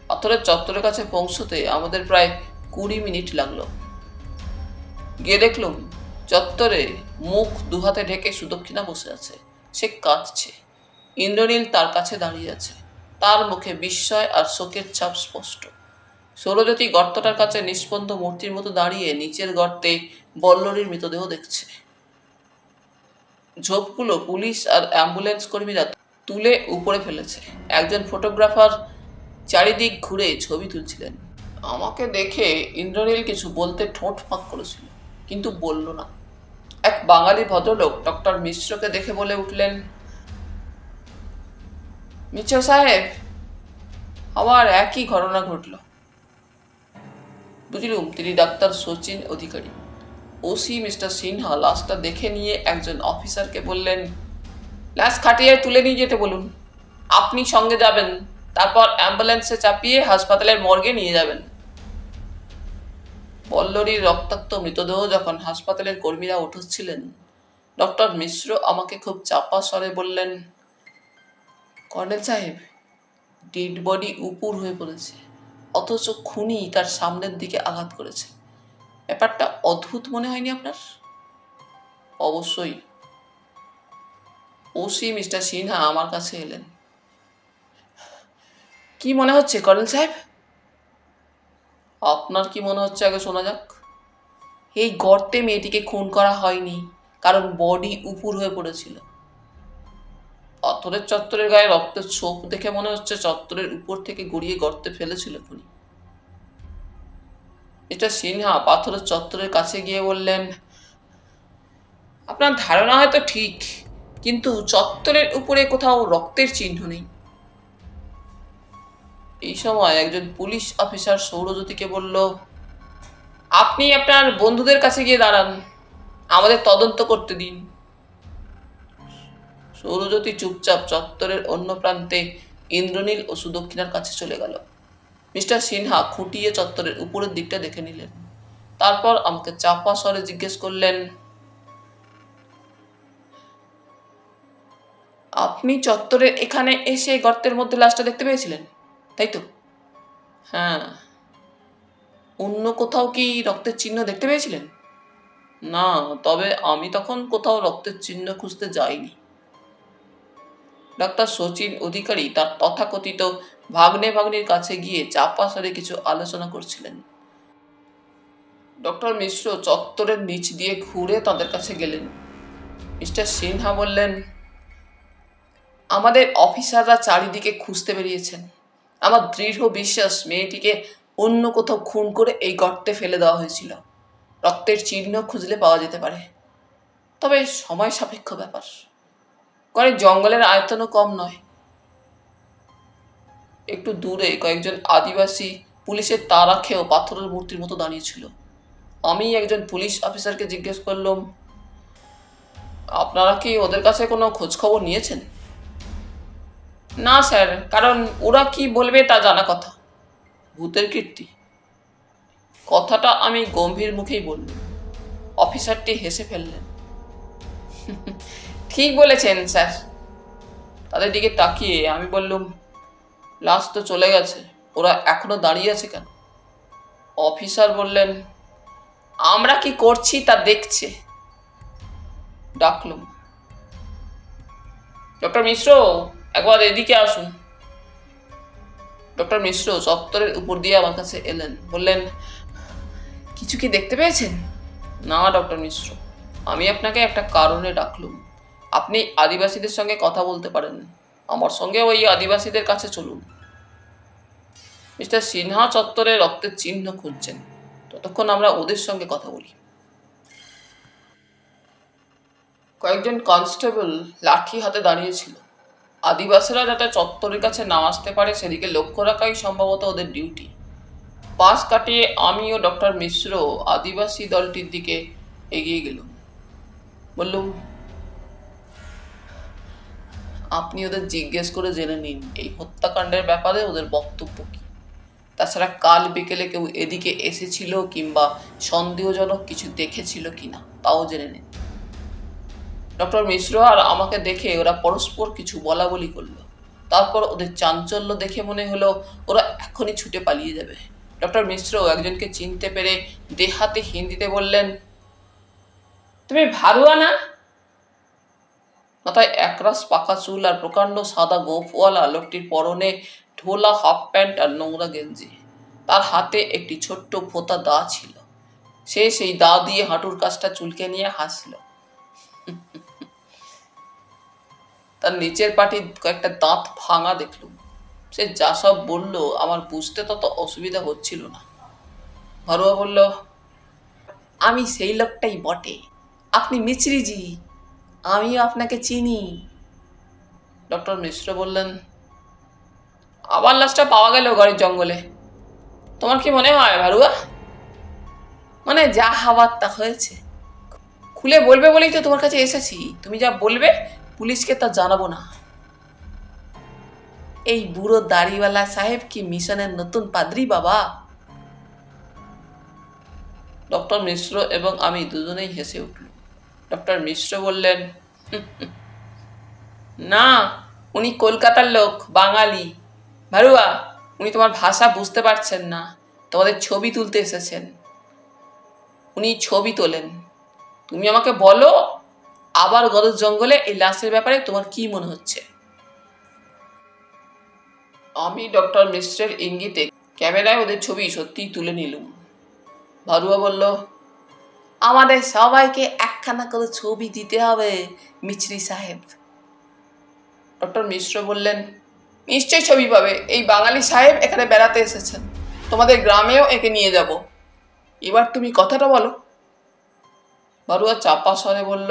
পাথরের চত্বরের কাছে পৌঁছতে আমাদের প্রায় 20 মিনিট লাগলো। গিয়ে দেখলুম চত্বরে মুখ দুহাতে ঢেকে সুদক্ষিণা বসে আছে। সে কাঁদছে। ইন্দ্রনীল তার কাছে দাঁড়িয়ে আছে। তার মুখে বিস্ময় আর শোকের ছাপ স্পষ্ট। সৌরজ্যোতি গর্তটার কাছে নিষ্পন্দ মূর্তির মতো দাঁড়িয়ে নিচের গর্তে বল্লরীর মৃতদেহ দেখছে। ঝোপগুলো পুলিশ আর অ্যাম্বুলেন্স কর্মীরা তুলে উপরে ফেলেছে। একজন ফটোগ্রাফার চারিদিক ঘুরে ছবি তুলছিলেন। আমাকে দেখে ইন্দ্রনীল কিছু বলতে ঠোঁট ফাঁক করেছিল, কিন্তু বলল না। এক বাঙালি ভদ্রলোক ডক্টর মিশ্রকে দেখে বলে উঠলেন, মিশ্র সাহেব, আবার একই ঘটনা ঘটল। বুঝলুম তিনি ডাক্তার শচীন অধিকারী। ওসি মিস্টার সিনহা লাশটা দেখে নিয়ে একজন অফিসারকে বললেন, লাশ খাটিয়ে তুলে নিয়ে যেতে বলুন। আপনি সঙ্গে যাবেন, তারপর অ্যাম্বুলেন্সে চাপিয়ে হাসপাতালের মর্গে নিয়ে যাবেন। বল্লরীর রক্তাক্ত মৃতদেহ যখন হাসপাতালের কর্মীরা উঠোচ্ছিলেন, ডক্টর মিশ্র আমাকে খুব চাপা স্বরে বললেন, কর্নেল সাহেব, ডেড বডি উপুর হয়ে পড়েছে, অথচ খুনি তার সামনের দিকে আঘাত করেছে। ব্যাপারটা অদ্ভুত মনে হয়নি আপনার? অবশ্যই। ওসি মিস্টার সিনহা আমার কাছে এলেন। কি মনে হচ্ছে কর্নেল সাহেব? আপনার কি মনে হচ্ছে আগে শোনা যাক। এই গর্তে মেয়েটিকে খুন করা হয়নি, কারণ বডি উপুর হয়ে পড়েছিল। পাথরের চত্বরের গায়ে রক্তের ছোপ দেখে মনে হচ্ছে চত্বরের উপর থেকে গড়িয়ে গর্তে ফেলেছিল খুনি। মিস্টার সিনহা পাথরের চত্বরের কাছে গিয়ে বললেন, আপনার ধারণা হয়তো ঠিক, কিন্তু চত্বরের উপরে কোথাও রক্তের চিহ্ন নেই। এই সময় একজন পুলিশ অফিসার সৌরজ্যোতিকে বলল, আপনি আপনার বন্ধুদের কাছে গিয়ে দাঁড়ান, আমাদের তদন্ত করতে দিন। সৌরজ্যোতি চুপচাপ চত্বরের অন্য প্রান্তে ইন্দ্রনীল ও সুদক্ষিণার কাছে চলে গেল। মিস্টার সিনহা খুঁটিয়ে চত্বরের উপরের দিকটা দেখে নিলেন। তারপর আমাকে চাপা স্বরে জিজ্ঞেস করলেন, আপনি চত্বরের এখানে এসে গর্তের মধ্যে লাশটা দেখতে পেয়েছিলেন, তাই তো? হ্যাঁ। অন্য কোথাও কি রক্তের চিহ্ন দেখতে পেয়েছিলেন? না, তবে আমি তখন কোথাও রক্তের চিহ্ন খুঁজতে যাইনি। ডাক্তার শচীন অধিকারী তার তথাকথিত ভাগ্নে ভাগ্নির কাছে গিয়ে চাপা স্বরে কিছু আলোচনা করছিলেন। ডক্টর মিশ্র চত্বরের নিচ দিয়ে ঘুরে তাদের কাছে গেলেন। মিস্টার সিনহা বললেন, আমাদের অফিসাররা চারিদিকে খুঁজতে বেরিয়েছেন। আমার দৃঢ় বিশ্বাস মেয়েটিকে অন্য কোথাও খুন করে এই গর্তে ফেলে দেওয়া হয়েছিল। রক্তের চিহ্ন খুঁজলে পাওয়া যেতে পারে, তবে সময় সাপেক্ষ ব্যাপার। কারণ জঙ্গলের আয়তনও কম নয়। একটু দূরে কয়েকজন আদিবাসী পুলিশের তাড়া খেয়েও পাথরের মূর্তির মতো দাঁড়িয়েছিল। আমি একজন পুলিশ অফিসারকে জিজ্ঞেস করলাম, আপনারা কি ওদের কাছে কোনো খোঁজ খবর নিয়েছেন? না স্যার, কারণ ওরা কি বলবে তা জানা কথা। ভূতের কীর্তি। কথাটা আমি গম্ভীর মুখেই বললাম। অফিসারটি হেসে ফেললেন। ঠিক বলেছেন স্যার। তাদের দিকে তাকিয়ে আমি বললাম, লাশ তো চলে গেছে, ওরা এখনো দাঁড়িয়ে আছে কেন? অফিসার বললেন, আমরা কি করছি তা দেখছে। ডাকলুম, ডক্টর মিশ্র, একবার এদিকে আসুন। ডক্টর মিশ্র চত্বরের উপর দিয়ে আমার কাছে এলেন, বললেন, কিছু কি দেখতে পেয়েছেন? না ডক্টর মিশ্র, আমি আপনাকে একটা কারণে ডাকলুম। আপনি আদিবাসীদের সঙ্গে কথা বলতে পারেন, আমার সঙ্গে ওই আদিবাসীদের কাছে চলুন। মিস্টার সিনহা চত্বরে রক্তের চিহ্ন খুঁজছেন, ততক্ষণ আমরা ওদের সঙ্গে কথা বলি। কয়েকজন কনস্টেবল লাঠি হাতে দাঁড়িয়েছিল। আদিবাসীরা যাতে চত্বরের কাছে না আসতে পারে সেদিকে লক্ষ্য রাখাই সম্ভবত ওদের ডিউটি। পাশ কাটিয়ে আমি ও ডক্টর মিশ্র আদিবাসী দলটির দিকে এগিয়ে গেলুম। বললুম, আপনি ওদের জিজ্ঞেস করে জেনে নিন এই হত্যাকাণ্ডের ব্যাপারে ওদের বক্তব্য কি। তাছাড়া কাল বিকেলে কেউ এদিকে এসেছিল কিংবা সন্দেহজনক কিছু দেখেছিল কিনা তাও জেনে নিন। ডক্টর মিশ্র আর আমাকে দেখে ওরা পরস্পর কিছু বলা বলি করলো। তারপর ওদের চাঞ্চল্য দেখে মনে হলো ওরা এখনই ছুটে পালিয়ে যাবে। ডক্টর মিশ্র একজনকে চিনতে পেরে দেহাতে হিন্দিতে বললেন, তুমি ভারুয়া না? মাথায় একরাশ পাকা চুল আর প্রকাণ্ড সাদা গোফওয়ালা লোকটির পরনে ঢোলা হাফ প্যান্ট আর নোংরা গেঞ্জি। তার হাতে একটি ছোট্ট ভোঁতা দা ছিল। সে সেই দা দিয়ে হাঁটুর কাছটা চুলকে নিয়ে হাসল। তার নিচের পাটির কয়েকটা দাঁত ভাঙা দেখলুম। সে যা সব বলল আমার বুঝতে তত অসুবিধা হচ্ছিল না। ভারুয়া বলল, আমি সেই লোকটাই বটে, আপনি মিছরিজি, আমিও আপনাকে চিনি। ডক্টর মিশ্র বললেন, আবার লাশটা পাওয়া গেল ঘরের জঙ্গলে। তোমার কি মনে হয় ভারুয়া? মানে যা হওয়ার তা হয়েছে। খুলে বলবে বলেই তো তোমার কাছে এসেছি। তুমি যা বলবে পুলিশকে তা জানাবো না। এই বুড়ো দাড়িওয়ালা সাহেব কি মিশনের নতুন পাদ্রী বাবা? ডক্টর মিশ্র এবং আমি দুজনেই হেসে উঠল। ডক্টর মিশ্র বললেন, না, উনি কলকাতার লোক, বাঙালি। ভারুয়া, উনি তোমার ভাষা বুঝতে পারছেন না, তোমাদের ছবি তুলতে এসেছেন। উনি ছবি তোলেন। তুমি আমাকে বলো, আবার গদর জঙ্গলে এই লাশের ব্যাপারে তোমার কি মনে হচ্ছে? আমি ডক্টর মিশ্রের ইঙ্গিতে ক্যামেরায় ওদের ছবি সত্যিই তুলে নিলুম। ভারুয়া বলল, আমাদের সবাইকে একখানা করে ছবি দিতে হবে মিছরি সাহেব। ডক্টর মিশ্র বললেন, নিশ্চয়ই ছবি পাবে। এই বাঙালি সাহেব এখানে বেড়াতে এসেছেন, তোমাদের গ্রামেও একে নিয়ে যাব। এবার তুমি কথাটা বলো। ভারুয়া চাপা স্বরে বলল,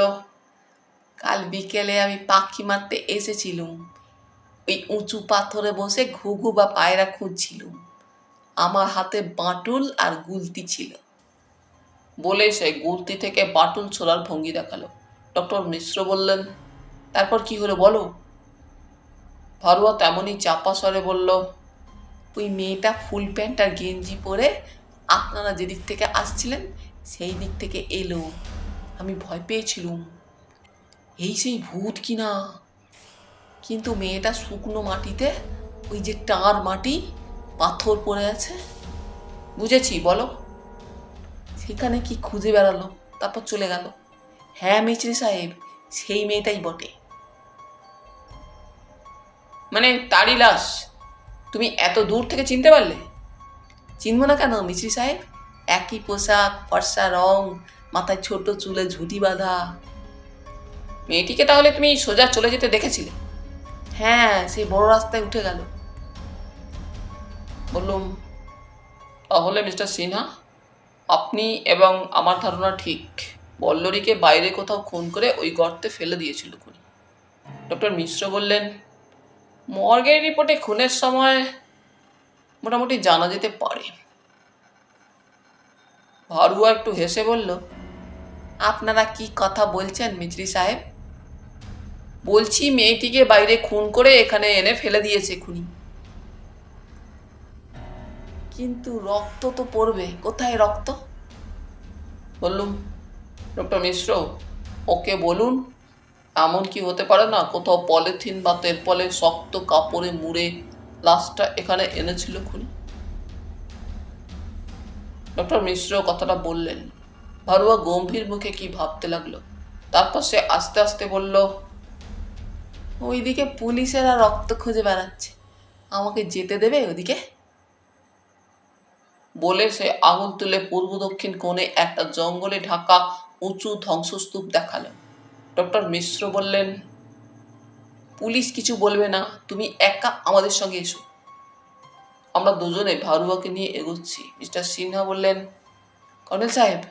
কাল বিকেলে আমি পাখি মারতে এসেছিলুম। ওই উঁচু পাথরে বসে ঘুঘু বা পায়রা খুঁজছিলুম। আমার হাতে বাঁটুল আর গুলতি ছিল। বলে সে গুলতি থেকে বাঁটুল ছোড়ার ভঙ্গি দেখালো। ডক্টর মিশ্র বললেন, তারপর কি হলো বলো। ভারুয়া তেমনই চাপা স্বরে বলল, ওই মেয়েটা ফুল প্যান্ট আর গেঞ্জি পরে আপনারা যেদিক থেকে আসছিলেন সেই দিক থেকে এলো। আমি ভয় পেয়েছিলুম, এই সেই ভূত কিনা। কিন্তু মেয়েটা শুকনো মাটিতে, ওই যে টার মাটি, পাথর পড়ে আছে। বুঝেছি, বলো। সেখানে কি খুঁজে বেড়ালো, তারপর চলে গেল। হ্যাঁ মিছরি সাহেব, সেই মেয়েটাই বটে। মানে তারই লাশ তুমি এত দূর থেকে চিনতে পারলে? চিনব না কেন মিছরি সাহেব, একই পোশাক, ফর্সা রং, মাথায় ছোট চুলে ঝুঁটি বাঁধা। মেয়েটিকে তাহলে তুমি সোজা চলে যেতে দেখেছিলে? হ্যাঁ, সেই বড় রাস্তায় উঠে গেল। বললুম, তাহলে মিস্টার সিনহা, আপনি এবং আমার ধারণা ঠিক। বল্লরীকে বাইরে কোথাও খুন করে ওই গর্তে ফেলে দিয়েছিল খুনি। ডক্টর মিশ্র বললেন, মর্গের রিপোর্টে খুনের সময় মোটামুটি জানা যেতে পারে। ভারুয়া একটু হেসে বলল, আপনারা কি কথা বলছেন মিছরি সাহেব? বলছি মেয়েটিকে বাইরে খুন করে এখানে এনে ফেলে দিয়েছে খুনি। কিন্তু রক্ত তো পড়বে, কোথায় রক্ত? বললুম, ডক্টর মিশ্র, ওকে বলুন এমন কি হতে পারে না কোথাও পলিথিন বা তেরপলে শক্ত কাপড়ে মুড়ে লাশটা এখানে এনেছিল খুনি। ডক্টর মিশ্র কথাটা বললেন। ভারুয়া গম্ভীর মুখে কি ভাবতে লাগলো। তারপর সে আস্তে আস্তে বলল, ওইদিকে পুলিশেরা রক্ত খুঁজে বেড়াচ্ছে, আমাকে যেতে দেবে ওদিকে? বলে সে আঙুল তুলে পূর্ব দক্ষিণ কোণে একটা জঙ্গলে ঢাকা উঁচু ধ্বংসস্তূপ দেখালো। ডক্টর মিশ্র বললেন, পুলিশ কিছু বলবে না, তুমি একা আমাদের সঙ্গে এসো। আমরা দুজনে ভারুয়াকে নিয়ে এগোচ্ছি। মিস্টার সিনহা বললেন, কর্নেল সাহেব,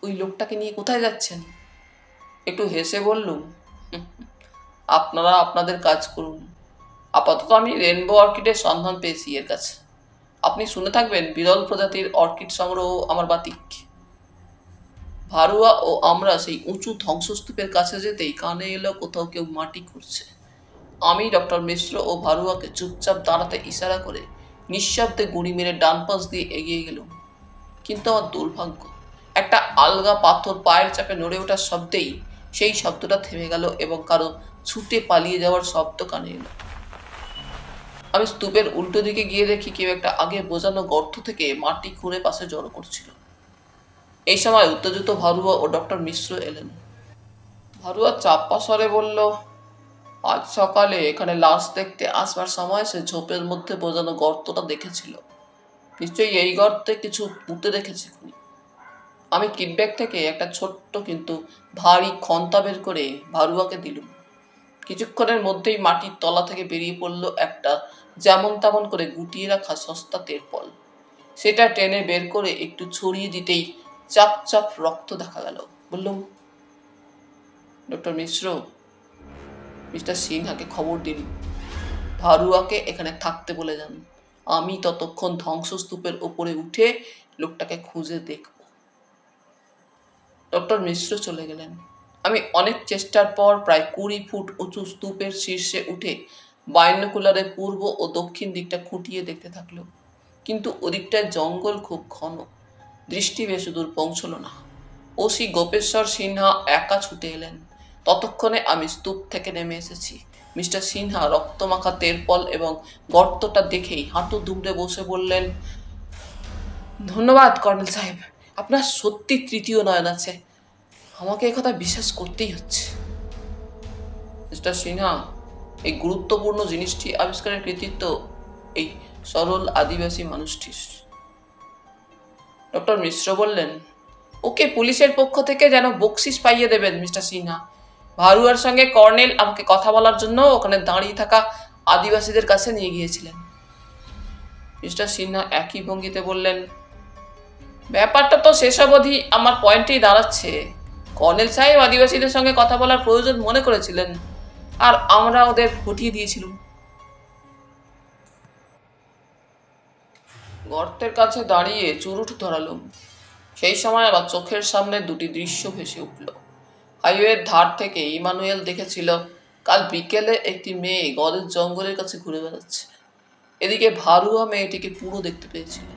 ওই লোকটাকে নিয়ে কোথায় যাচ্ছেন? একটু হেসে বললুম, আপনারা আপনাদের কাজ করুন, আপাতত আমি রেনবো অর্কিডের সন্ধান পেয়েছি এর কাছে। আপনি শুনে থাকবেন, বিরল প্রজাতির অর্কিড সংগ্রহ আমার বাতিক। ভারুয়া ও আমরা সেই উঁচু ধ্বংসস্তূপের কাছে যেতেই কানে এলো কোথাও কেউ মাটি খুঁড়ছে। আমি ডক্টর মিশ্র ও ভারুয়াকে চুপচাপ দাঁড়াতে ইশারা করে নিঃশব্দে গুঁড়ি মেরে ডান পাশ দিয়ে এগিয়ে গেলুম। কিন্তু আমার দুর্ভাগ্য, একটা আলগা পাথর পায়ের চাপে নড়ে ওঠার শব্দেই সেই শব্দটা থেমে গেল এবং কারো ছুটে পালিয়ে যাওয়ার শব্দ কানে এলো। আমি স্তূপের উল্টো দিকে গিয়ে দেখি কেউ একটা আগে বোঝানো গর্ত থেকে মাটি খুঁড়ে পাশে জড়ো করছিল। এই সময় উত্তেজিত ভারুয়া ও ডক্টর মিশ্র এলেন। ভারুয়া চাপ্পা স্বরে বলল, আজ সকালে এখানে লাশ দেখতে আসবার সময় সে ঝোপের মধ্যে বোঝানো গর্তটা দেখেছিল। নিশ্চয়ই এই গর্তে কিছু পুঁতে রেখেছে খুনি। আমি কিটব্যাগ থেকে একটা ছোট্ট কিন্তু ভারী খন্তা বের করে ভারুয়াকে দিলুম। কিছুক্ষণের মধ্যেই মাটির তলা থেকে বেরিয়ে পড়ল একটা যেমন তেমন করে গুটিয়ে রাখা সস্তা তেরপল। সেটা টেনে বের করে একটু ছড়িয়ে দিতেই চাপ চাপ রক্ত দেখা গেল। বললুম, ডক্টর মিশ্র, মিস্টার সিনহাকে খবর দিন, ভারুয়াকে এখানে থাকতে বলে যান। আমি ততক্ষণ ধ্বংসস্তূপের ওপরে উঠে লোকটাকে খুঁজে দেখব। ডক্টর মিশ্র চলে গেলেন। আমি অনেক চেষ্টার পর প্রায় 20 ফুট উঁচু স্তূপের শীর্ষে উঠে বাইনোকুলারে পূর্ব ও দক্ষিণ দিকটা খুঁটিয়ে দেখতে থাকলো। কিন্তু ওদিকটায় জঙ্গল খুব ঘন, দৃষ্টি বেশি দূর পৌঁছল না। ওসি গোপেশ্বর সিনহা একা ছুটে এলেন। ততক্ষণে আমি স্তূপ থেকে নেমে এসেছি। মিস্টার সিনহা রক্তমাখা তেরপল এবং গর্তটা দেখেই হাঁটু দুমড়ে বসে বললেন, ধন্যবাদ কর্নেল সাহেব, আপনার সত্যি তৃতীয় নয়ন আছে। আমাকে একথা বিশ্বাস করতেই হচ্ছে। মিস্টার সিনহা, এই গুরুত্বপূর্ণ জিনিসটি আবিষ্কারের কৃতিত্ব এই সরল আদিবাসী মানুষটির। ডক্টর মিশ্র বললেন, ওকে পুলিশের পক্ষ থেকে যেন বকশিস পাইয়ে দেবেন মিস্টার সিনহা। ভারুয়ার সঙ্গে কর্নেল আমাকে কথা বলার জন্য ওখানে দাঁড়িয়ে থাকা আদিবাসীদের কাছে নিয়ে গিয়েছিলেন। মিস্টার সিনহা একই ভঙ্গিতে বললেন, ব্যাপারটা তো শেষ অবধি আমার পয়েন্টেই দাঁড়াচ্ছে। কর্নেল সাহেব আদিবাসীদের সঙ্গে কথা বলার প্রয়োজন মনে করেছিলেন, আর আমরা ওদের হটিয়ে দিয়েছিলাম। গর্তের কাছে দাঁড়িয়ে চুরুট ধরালুম। সেই সময় আবার চোখের সামনে দুটি দৃশ্য ভেসে উঠল। হাইওয়ের ধার থেকে ইমানুয়েল দেখেছিল কাল বিকেলে একটি মেয়ে গদের জঙ্গলের কাছে ঘুরে বেড়াচ্ছে। এদিকে ভারুয়া মেয়েটিকে পুরো দেখতে পেয়েছিল।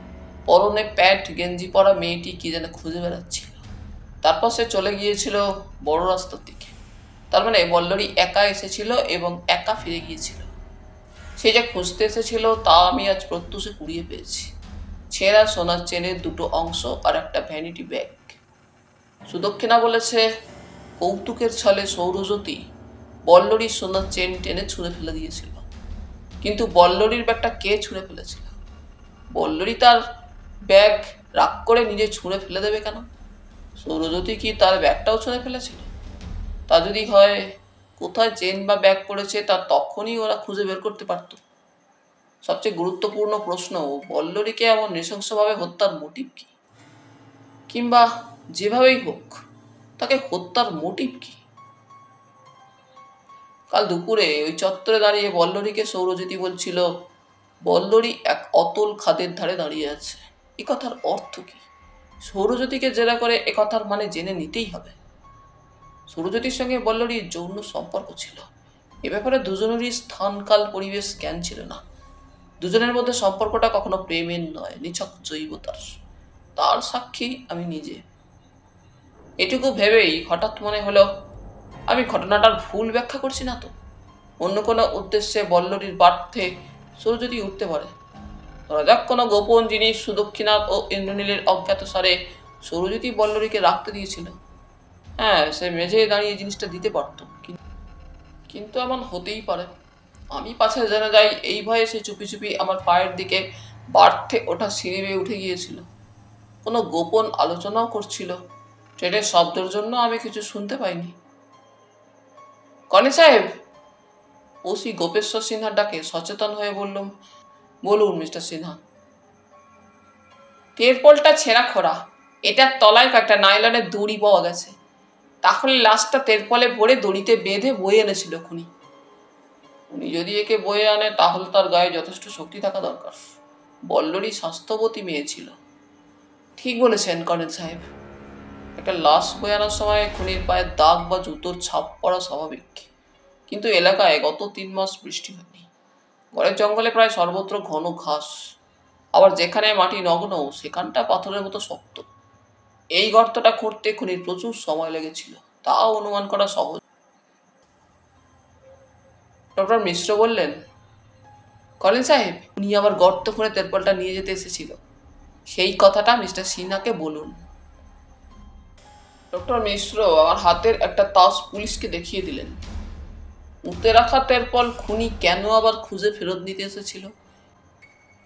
পরনে প্যান্ট গেঞ্জি পরা মেয়েটি কি যেন খুঁজে বেড়াচ্ছিল। তারপর সে চলে গিয়েছিল বড় রাস্তার দিকে। তার মানে বল্লরী একা এসেছিল এবং একা ফিরে গিয়েছিল। সে যা খুঁজতে এসেছিল তা আমি আজ প্রত্যুষে কুড়িয়ে পেয়েছি। ছেঁড়া সোনার চেনের দুটো অংশ আর একটা ভ্যানিটি ব্যাগ। সুদক্ষিণা বলেছে কৌতুকের ছলে সৌরজ্যোতি বল্লরীর সোনার চেন টেনে ছুঁড়ে ফেলে দিয়েছিল। কিন্তু বল্লরীর ব্যাগটা কে ছুঁড়ে ফেলেছিল? বল্লরী তার ব্যাগ রাগ করে নিজে ছুঁড়ে ফেলে দেবে কেন? সৌরজ্যোতি কি তার ব্যাগটাও ছুঁড়ে ফেলেছিল? তা যদি হয়, কোথায় চেন বা ব্যাগ পড়েছে তা তখনই ওরা খুঁজে বের করতে পারত। সবচেয়ে গুরুত্বপূর্ণ প্রশ্ন, বল্লরীকে এমন নৃশংসভাবে হত্যার মোটিভ কি? কিংবা যেভাবেই হোক, তাকে হত্যার মোটিভ কি? কাল দুপুরে ওই চত্বরে দাঁড়িয়ে বল্লরীকে সৌরজ্যোতি বলছিল, বল্লরী এক অতল খাদের ধারে দাঁড়িয়ে আছে। এ কথার অর্থ কি? সৌরজ্যোতিকে জেরা করে এ কথার মানে জেনে নিতেই হবে। সৌরজ্যোতির সঙ্গে বল্লরীর যৌন সম্পর্ক ছিল। এ ব্যাপারে দুজনেরই স্থানকাল পরিবেশ জ্ঞান ছিল না। দুজনের মধ্যে সম্পর্কটা কখনো প্রেমের নয়, নিছক জৈবতার। তার সাক্ষী আমি নিজে। এটুকু ভেবেই হঠাৎ মনে হলো, আমি ঘটনাটার ভুল ব্যাখ্যা করছি না তো? অন্য কোনো উদ্দেশ্যে বল্লরীর বার্থে সৌরজ্যোতি উঠতে পারে। ধরা যাক কোনো গোপন জিনিস সুদক্ষিণাথ ও ইন্দ্রনীলের অজ্ঞাতসারে সৌরজ্যোতি বল্লরীকে রাখতে দিয়েছিল। হ্যাঁ, সে মেঝে দাঁড়িয়ে জিনিসটা দিতে পারত, কিন্তু এমন হতেই পারে। আমি পাছে জেনে যাই এই ভয়ে সে চুপি চুপি আমার পায়ের দিকে বাড়তে ওঠা সিঁড়ি বেয়ে উঠে গিয়েছিল। কোনো গোপন আলোচনাও করছিল। ট্রেনের শব্দের জন্য আমি কিছু শুনতে পাইনি। কনে সাহেব, ওসি গোপেশ্বর সিনহার ডাকে সচেতন হয়ে বললুম, বলুন মিস্টার সিনহা। টেরপোলটা ছেঁড়া খোরা, এটার তলায় কয়েকটা নাইলনের দড়ি পাওয়া গেছে। তাহলে লাশটা তেরপলে ভরে দড়িতে বেঁধে বয়ে এনেছিল খুনি। উনি যদি একে বয়ে আনে তাহলে তার গায়ে যথেষ্ট শক্তি থাকা দরকার। বল্লরী স্বাস্থ্যবতী মেয়ে ছিল। ঠিক বলেছেন কর্নেল সাহেব। একটা লাশ বয়ে আনার সময় খুনির পায়ের দাগ বা জুতোর ছাপ পড়া স্বাভাবিক। কিন্তু এলাকায় গত 3 মাস বৃষ্টি হয়নি। ঘরের জঙ্গলে প্রায় সর্বত্র ঘন ঘাস। আবার যেখানে মাটি নগ্ন সেখানটা পাথরের মতো শক্ত। এই গর্তটা করতে খুনির প্রচুর সময় লেগেছিল, তাও অনুমান করা সহজ। ডক্টর মিশ্র বললেন, কর্নেল সাহেব, উনি আবার গর্ত করে তেরপলটা নিয়ে যেতে এসেছিল। সেই কথাটা মিস্টার সিনহাকে বলুন। ডক্টর মিশ্র আমার হাতের একটা তাস পুলিশকে দেখিয়ে দিলেন। পুঁতে রাখা তেরপল খুনি কেন আবার খুঁজে ফেরত নিতে এসেছিল,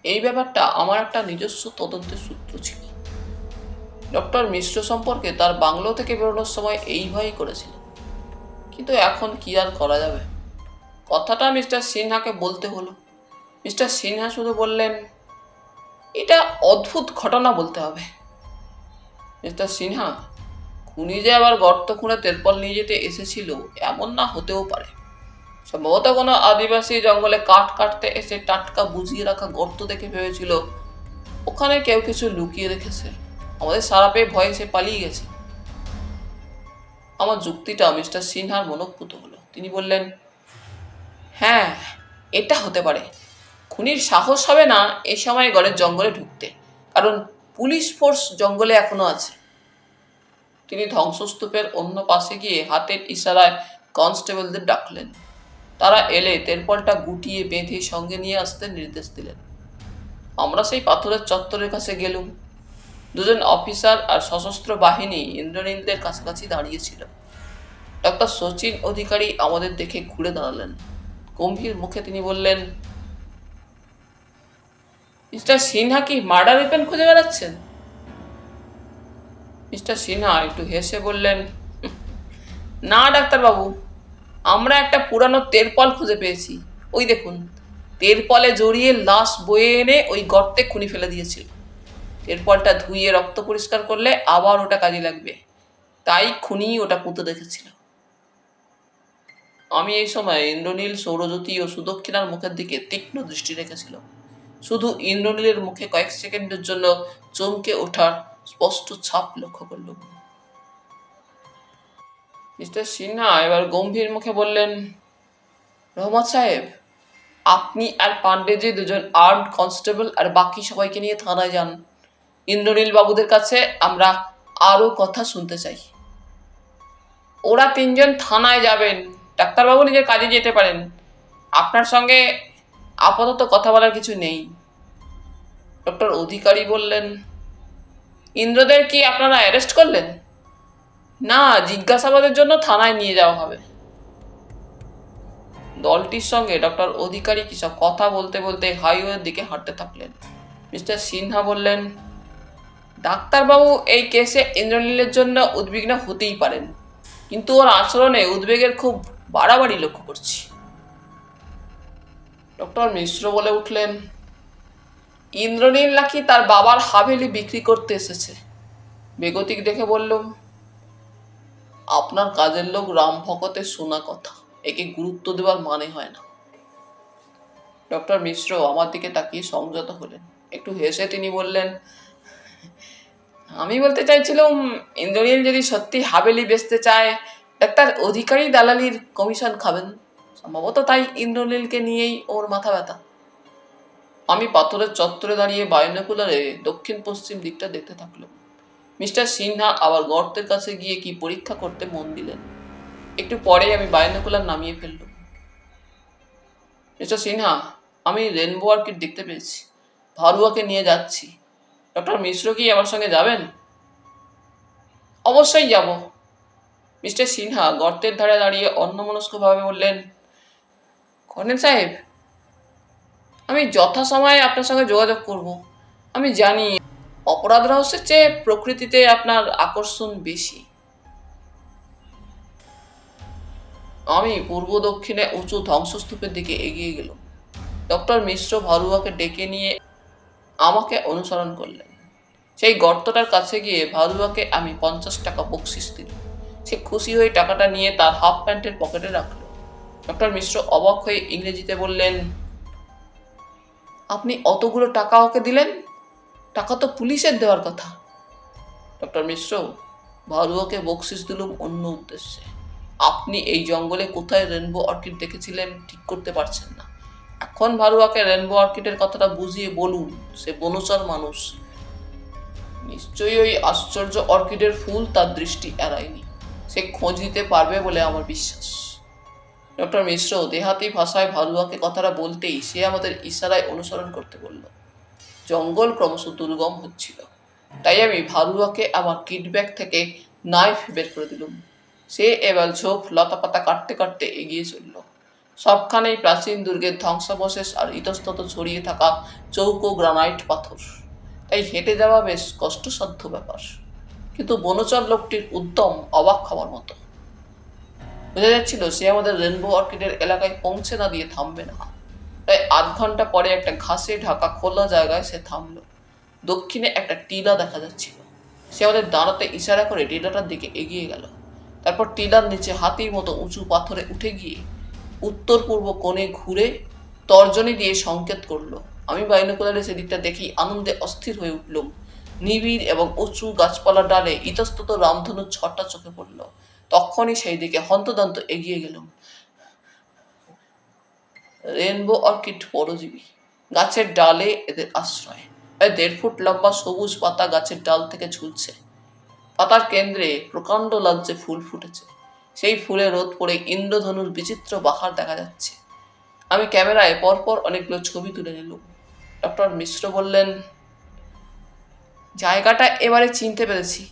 এই ব্যাপারটা আমার একটা নিজস্ব তদন্তের সূত্র ছিল। ডক্টর মিশ্র সম্পর্কে তার বাংলো থেকে বেরোনোর সময় এই ভয়ই করেছিল। কিন্তু এখন কি আর করা যাবে। কথাটা মিস্টার সিনহাকে বলতে হলো। মিস্টার সিনহা শুধু বললেন, এটা অদ্ভুত ঘটনা বলতে হবে। মিস্টার সিনহা, খুনি যে আবার গর্ত খুঁড়ে তেরপল নিয়ে যেতে এসেছিল এমন না হতেও পারে। সম্ভবত কোনো আদিবাসী জঙ্গলে কাঠ কাটতে এসে টাটকা বুঝিয়ে রাখা গর্ত দেখে ভেবেছিল ওখানে কেউ কিছু লুকিয়ে রেখেছে, আমাদের সারা পেয়ে ভয়ে সে পালিয়ে গেছে। আমার যুক্তিটা মিস্টার সিনহার মনঃপুত হলো। তিনি বললেন, হ্যাঁ, এটা হতে পারে। খুনির সাহস হবে না এই সময় ঘরের জঙ্গলে ঢুকতে, কারণ পুলিশ ফোর্স জঙ্গলে এখনো আছে। তিনি ধ্বংসস্তূপের অন্য পাশে গিয়ে হাতের ইশারায় কনস্টেবলদের ডাকলেন। তারা এলে তেরপলটা গুটিয়ে বেঁধে সঙ্গে নিয়ে আসতে নির্দেশ দিলেন। আমরা সেই পাথরের চত্বরের কাছে গেলুম। দুজন অফিসার আর সশস্ত্র বাহিনী ইন্দ্রনীলদের কাছাকাছি দাঁড়িয়েছিল। ডক্টর শচীন অধিকারী আমাদের দেখে ঘুরে দাঁড়ালেন। গম্ভীর মুখে তিনি বললেন, মিস্টার সিনহা কি মার্ডার ওয়েপেন খুঁজে বেড়াচ্ছেন? মিস্টার সিনহা একটু হেসে বললেন, না ডাক্তারবাবু, আমরা একটা পুরানো তেরপল খুঁজে পেয়েছি। ওই দেখুন, তেরপলে জড়িয়ে লাশ বয়ে এনে ওই গর্তে খুনি ফেলে দিয়েছিল। তেরপলটা ধুয়ে রক্ত পরিষ্কার করলে আবার ওটা কাজে লাগবে, তাই খুনি ওটা পুঁতে রেখেছিল। আমি এই সময় ইন্দ্রনীল, সৌরজ্যোতি ও সুদক্ষিণার মুখের দিকে তীক্ষ্ণ দৃষ্টি রেখেছিল। শুধু ইন্দ্রনীলের মুখে কয়েক সেকেন্ডের জন্য চমকে ওঠার স্পষ্ট ছাপ লক্ষ্য করল। মিস্টার সিনহা এবার গম্ভীর মুখে বললেন, রহমত সাহেব, আপনি আর পান্ডেজি দুজন আর্মড কনস্টেবল আর বাকি সবাইকে নিয়ে থানায় যান। ইন্দ্রনীল বাবুদের কাছে আমরা আরো কথা শুনতে চাই। ওরা 3 জন থানায় যাবেন, ডাক্তারবাবু নিজের কাজে যেতে পারেন। আপনার সঙ্গে আপাতত কথা বলার কিছু নেই। ডক্টর অধিকারী বললেন, ইন্দ্রদের কি আপনারা অ্যারেস্ট করলেন? না, জিজ্ঞাসাবাদের জন্য থানায় নিয়ে যাওয়া হবে। দলটির সঙ্গে ডক্টর অধিকারী কিসব কথা বলতে বলতে হাইওয়ের দিকে হাঁটতে থাকলেন। মিস্টার সিনহা বললেন, ডাক্তারবাবু, এই কেসে ইন্দ্রনীলের জন্য উদ্বিগ্ন হতেই পারেন, কিন্তু ওর আচরণে উদ্বেগের খুব বাড়াবাড়ি লক্ষ্য করছি। ডক্টর মিশ্র বলে উঠলেন, ইন্দ্রনীল নাকি তার বাবার হাভেলি বিক্রি করতে এসেছে। বেগতিক দেখে বললুম, আপনার কাজের লোক রাম ভকতের শোনা কথা, একে গুরুত্ব দেওয়ার মানে হয় না। ডক্টর মিশ্র আমার দিকে তাকিয়ে সংযত হলেন। একটু হেসে তিনি বললেন, আমি বলতে চাইছিলাম, ইন্দ্রনীল যদি সত্যি হাভেলি বেচতে চায়, ডাক্তার অধিকারী দালালির কমিশন খাবেন। সম্ভবত তাই ইন্দ্রনীলকে নিয়েই ওর মাথা ব্যথা। আমি পাথরের চত্বরে দাঁড়িয়ে বায়োনোকুলারে দক্ষিণ পশ্চিম দিকটা দেখতে থাকলাম। মিস্টার সিনহা আবার গর্তের কাছে গিয়ে কি পরীক্ষা করতে মন দিলেন। একটু পরে আমি বায়োনোকুলার নামিয়ে ফেললাম। মিস্টার সিনহা, আমি রেনবো অর্কিড দেখতে পেয়েছি। ভারুয়াকে নিয়ে যাচ্ছি। ডক্টর মিশ্র কি আমার সঙ্গে যাবেন? অবশ্যই যাব। মিস্টার সিনহা গর্তের ধারে দাঁড়িয়ে অন্যমনস্কভাবে বললেন, কর্নেল সাহেব, আমি যথাসময়ে আপনার সঙ্গে যোগাযোগ করব। আমি জানি অপরাধ রহস্যের চেয়ে প্রকৃতিতে আপনার আকর্ষণ বেশি। আমি পূর্ব দক্ষিণে উঁচু ধ্বংসস্তূপের দিকে এগিয়ে গেলাম। ডক্টর মিশ্র ভারুয়াকে ডেকে নিয়ে আমাকে অনুসরণ করলেন। সেই গর্তটার কাছে গিয়ে ভারুয়াকে আমি 50 টাকা বকশিস দিলাম। সে খুশি হয়ে টাকাটা নিয়ে তার হাফ প্যান্টের পকেটে রাখল। ডক্টর মিশ্র অবাক হয়ে ইংরেজিতে বললেন, আপনি অতগুলো টাকা ওকে দিলেন? টাকা তো পুলিশের দেওয়ার কথা। ডক্টর মিশ্র, ভারুয়াকে বকশিস দিলুম অন্য উদ্দেশ্যে। আপনি এই জঙ্গলে কোথায় রেনবো অর্কিড দেখেছিলেন ঠিক করতে পারছেন না। এখন ভারুয়াকে রেনবো অর্কিডের কথাটা বুঝিয়ে বলুন। সে বনচর মানুষ, নিশ্চয়ই ওই আশ্চর্য অর্কিডের ফুল তার দৃষ্টি এড়ায়নি। সে খোঁজ নিতে পারবে বলে আমার বিশ্বাস। ডক্টর মিশ্র দেহাতি ভাষায় ভারুয়াকে কথাটা বলতেই সে আমাদের ইশারায় অনুসরণ করতে বলল। জঙ্গল ক্রমশ দুর্গম হচ্ছিল, তাই আমি ভারুয়াকে আমার কিডব্যাগ থেকে নাইফ বের করে দিলুম। সে এবার ঝোপ লতাপাতা কাটতে কাটতে এগিয়ে চলল। সবখানেই প্রাচীন দুর্গের ধ্বংসাবশেষ আর ইতস্তত ছড়িয়ে থাকা চৌকো গ্রানাইট পাথর, তাই হেঁটে যাওয়া বেশ কষ্টসাধ্য ব্যাপার। কিন্তু বনচর লোকটির উদ্যম অবাক হওয়ার মতো। বোঝা যাচ্ছিল সে আমাদের রেনবো অর্কিডের এলাকায় পৌঁছে না দিয়ে থামবে না। প্রায় আধ ঘন্টা পরে একটা ঘাসে ঢাকা খোলা জায়গায় সে থামলো। দক্ষিণে একটা টিলা দেখা যাচ্ছিল। সে আমাদের দাঁড়াতে ইশারা করে টিলাটার দিকে এগিয়ে গেল। তারপর টিলার নিচে হাতির মতো উঁচু পাথরে উঠে গিয়ে উত্তর পূর্ব কোণে ঘুরে তর্জনী দিয়ে সংকেত করলো। আমি বাইনোকুলারে সেদিকটা দেখেই আনন্দে অস্থির হয়ে উঠলুম। নিবিড় এবং উঁচু গাছপালার ডালে ইতস্তত রামধনুর ছটা চোখে পড়ল। তখনই সেই দিকে হন্তদন্ত এগিয়ে গেলাম। রেনবো অর্কিড পরজীবী, গাছের ডালে এদের আশ্রয়। প্রায় 1.5 ফুট লম্বা সবুজ পাতা গাছের ডাল থেকে ঝুলছে। পাতার কেন্দ্রে প্রকাণ্ড লালচে ফুল ফুটেছে। সেই ফুলে রোদ পড়ে ইন্দ্রধনুর বিচিত্র বাহার দেখা যাচ্ছে। আমি ক্যামেরায় পরপর অনেকগুলো ছবি তুলে নিলাম। ডক্টর মিশ্র বললেন, জায়গাটা এবারে চিনতে পেরেছি।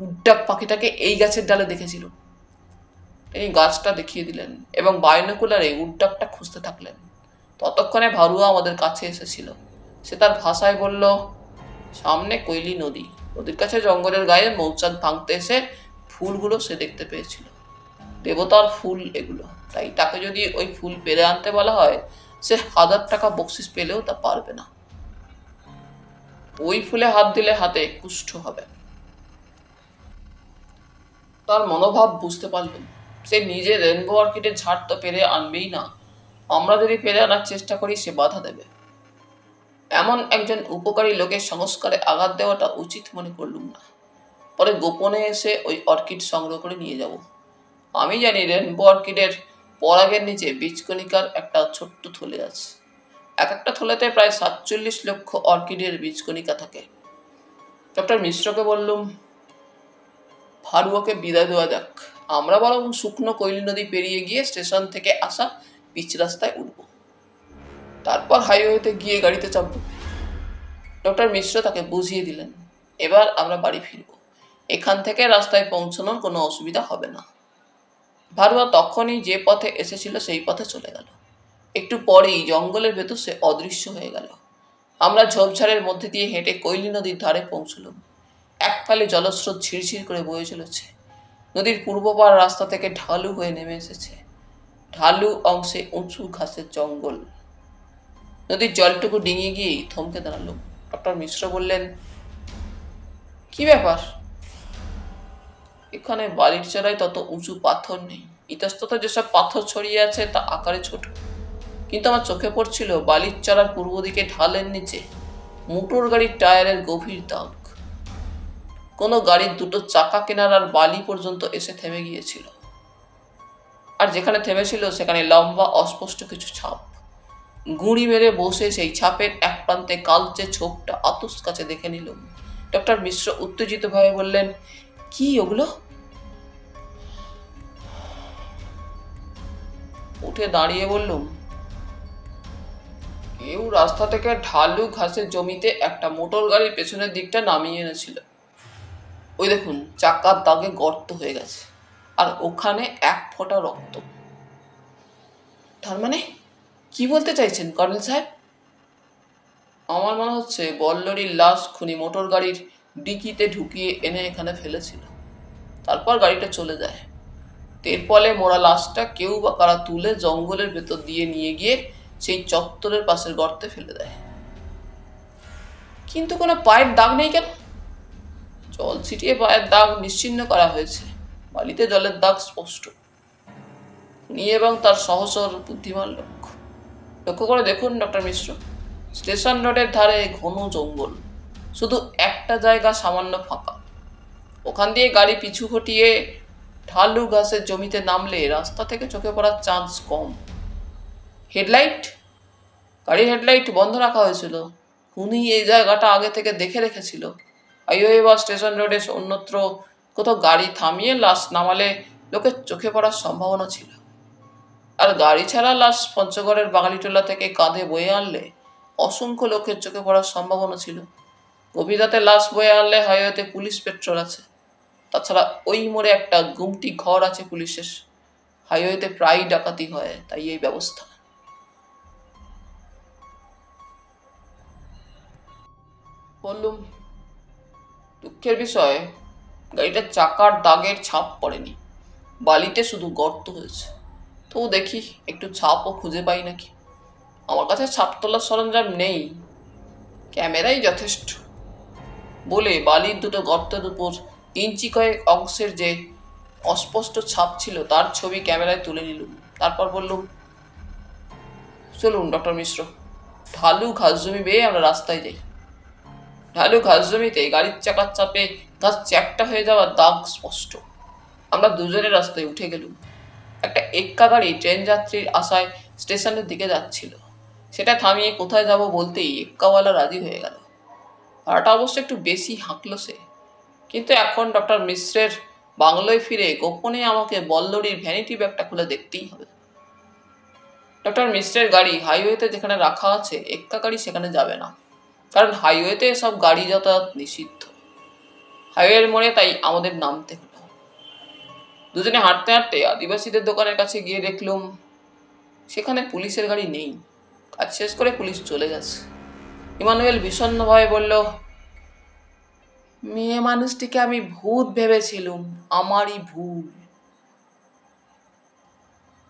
উড্ডাক পাখিটাকে এই গাছের ডালে দেখেছিল। তিনি গাছটা দেখিয়ে দিলেন এবং বাইনোকুলারে উড্ডাকটা খুঁজতে থাকলেন। ততক্ষণে ভারুয়া আমাদের কাছে এসেছিল। সে তার ভাষায় বলল, সামনে কৈলি নদী। নদীর কাছে জঙ্গলের গায়ে মৌচাক ভাঙতে এসে ফুলগুলো সে দেখতে পেয়েছিল। দেবতার ফুল এগুলো, তাই তাকে যদি ওই ফুল পেরে আনতে বলা হয়, সে 1000 টাকা বকশিস পেলেও তা পারবে না। ওই ফুলে হাত দিলে হাতে কুষ্ঠ হবে। তার মনোভাব বুঝতে পারলাম। সে নিজে রেনবো অর্কিডের ঝাড় তো পেরে আনবেই না, আমরা যদি পেরে আনার চেষ্টা করি সে বাধা দেবে। এমন একজন উপকারী লোকের সংস্কারে আঘাত দেওয়াটা উচিত মনে করলুম না। পরে গোপনে এসে ওই অর্কিড সংগ্রহ করে নিয়ে যাব। আমি জানি রেনবো অর্কিডের পরাগের নিচে বীজকণিকার একটা ছোট্ট থলে আছে। এক একটা থলেতে প্রায় 47 লক্ষ অর্কিডের বীজকণিকা থাকে। ডক্টর মিশ্রকে বললুম, ভারুয়াকে বিদায় দেওয়া যাক। আমরা বরং শুকনো কৈলি নদী পেরিয়ে গিয়ে স্টেশন থেকে আসা পিচ রাস্তায় উঠব, তারপর হাইওয়েতে গিয়ে গাড়িতে চাপব। ডক্টর মিশ্র তাকে বুঝিয়ে দিলেন, এবার আমরা বাড়ি ফিরব। এখান থেকে রাস্তায় পৌঁছানোর কোনো অসুবিধা হবে না। ভারুয়া তখনই যে পথে এসেছিল সেই পথে চলে গেল। একটু পরেই জঙ্গলের ভেতর সে অদৃশ্য হয়ে গেল। আমরা ঝোপঝাড়ের মধ্যে দিয়ে হেঁটে কৈলি নদীর ধারে পৌঁছলাম। এক ফালে জলস্রোত ঝিরঝির করে বয়ে চলেছে। নদীর পূর্ব পার রাস্তা থেকে ঢালু হয়ে নেমে এসেছে। ঢালু অংশে উঁচু ঘাসের জঙ্গল। নদীর জলটুকু ডিঙিয়ে গিয়েই থমকে দাঁড়ালো। ডক্টর মিশ্র বললেন, কি ব্যাপার? এখানে বালির চড়ায় তত উঁচু পাথর নেই। ইতস্তত যেসব পাথর ছড়িয়ে আছে তা আকারে ছোট, কিন্তু আমার চোখে পড়ছিল বালির চড়ার পূর্ব দিকে ঢালের নিচে মোটর গাড়ির টায়ারের গভীর দাগ। কোনো গাড়ির দুটো চাকা কিনারার বালি পর্যন্ত এসে থেমে গিয়েছিল। আর যেখানে থেমেছিল সেখানে লম্বা অস্পষ্ট কিছু ছাপ। গুঁড়ি মেরে বসে সেই ছাপের এক প্রান্তে কালচে ছোপটা আতস কাছে দেখে নিলাম। ডক্টর মিশ্র উত্তেজিত ভাবে বললেন, কি ওগুলো? উঠে দাঁড়িয়ে বললুম, কেউ রাস্তা থেকে ঢালু ঘাসের জমিতে একটা মোটর গাড়ির পেছনের দিকটা নামিয়ে এনেছিল। ওই দেখুন, চাকার দাগে গর্ত হয়ে গেছে, আর ওখানে 1 ফোঁটা রক্ত। তার মানে কি বলতে চাইছেন কর্নেল সাহেব? আমার মনে হচ্ছে বল্লরীর লাশ খুনি মোটর গাড়ির ডিকিতে ঢুকিয়ে এনে এখানে ফেলেছিল, তারপর গাড়িটা চলে যায়। এর ফলে মোরা লাশটা কেউ বা কারা তুলে জঙ্গলের ভেতর দিয়ে নিয়ে গিয়ে সেই চত্বরের পাশের গর্তে ফেলে দেয়। কিন্তু কোনো পায়ের দাগ নেই কেন? জল ছিটিয়ে পায়ের দাগ নিশ্চিহ্ন করা হয়েছে, বালিতে জলের দাগ স্পষ্ট। খুনি এবং তার সহচর বুদ্ধিমান লোক। লক্ষ্য করে দেখুন ডক্টর মিশ্র, স্টেশন রোডের ধারে ঘন জঙ্গল, শুধু একটা জায়গা সামান্য ফাঁকা। ওখান দিয়ে গাড়ি পিছু হটিয়ে ঢালু ঘাসের জমিতে নামলে রাস্তা থেকে চোখে পড়ার চান্স কম। হেডলাইট, গাড়ির হেডলাইট বন্ধ রাখা হয়েছিল। খুনি এই জায়গাটা আগে থেকে দেখে রেখেছিল। হাইওয়ে বা স্টেশন রোডে অন্যত্র কোথাও গাড়ি থামিয়ে লাশ নামালে লোকের চোখে পড়ার সম্ভাবনা ছিল। আর গাড়ি ছাড়া লাশ পঞ্চগড়ের বাঙালিটোলা থেকে কাঁধে বয়ে আনলে অসংখ্য লোকের চোখে পড়ার সম্ভাবনা ছিল। গভীর রাতে লাশ বয়ে আনলে হাইওয়েতে পুলিশ পেট্রোল আছে। তাছাড়া ওই মোড়ে একটা গুমটি ঘর আছে পুলিশের। হাইওয়েতে প্রায়ই ডাকাতি হয়, তাই এই ব্যবস্থা। বললুম, দুঃখের বিষয়, গাড়িটার চাকার দাগের ছাপ পড়েনি, বালিতে শুধু গর্ত হয়েছে। তবু দেখি একটু ছাপও খুঁজে পাই নাকি। আমার কাছে ছাপ তোলার সরঞ্জাম নেই, ক্যামেরাই যথেষ্ট। বলে বালির দুটো গর্তের উপর ইঞ্চি কয়েক অংশের যে অস্পষ্ট ছাপ ছিল তার ছবি ক্যামেরায় তুলে নিলুম। তারপর বললুম, চলুন ডক্টর মিশ্র, ঢালু ঘাস জমি বেয়ে আমরা রাস্তায় যাই। ঢালু ঘাস জমিতে গাড়ির চাকার চাপে ঘাস চ্যাপ্টা হয়ে যাওয়ার দাগ স্পষ্ট। আমরা দুজনে রাস্তায় উঠে গেলুম। একটা এক্কা গাড়ি ট্রেন যাত্রীর আশায় স্টেশনের দিকে যাচ্ছিল। সেটা থামিয়ে কোথায় যাব বলতেই এক্কাওয়ালা রাজি হয়ে গেল। ভাড়াটা অবশ্য একটু বেশি হাঁকল সে, কিন্তু এখন ডক্টর মিশ্রের বাংলোয় ফিরে গোপনে আমাকে বল্লরীর ভ্যানিটি ব্যাগটা খুলে দেখতেই হবে। ডক্টর মিশ্রের গাড়ি হাইওয়েতে যেখানে রাখা আছে, এক্কা গাড়ি সেখানে যাবে না, কারণ হাইওয়েতে সব গাড়ি যাতায়াত নিষিদ্ধ। হাইওয়ের মোড়ে তাই আমাদের নামতে হলো। দুজনে হাঁটতে হাঁটতে আদিবাসীদের দোকানের কাছে গিয়ে দেখলুম সেখানে পুলিশের গাড়ি নেই। কাজ শেষ করে পুলিশ চলে গেছে। ইমানুয়েল বিষণ্ণভাবে বলল, মেয়ে মানুষটিকে আমি ভূত ভেবেছিলুম, আমারই ভুল।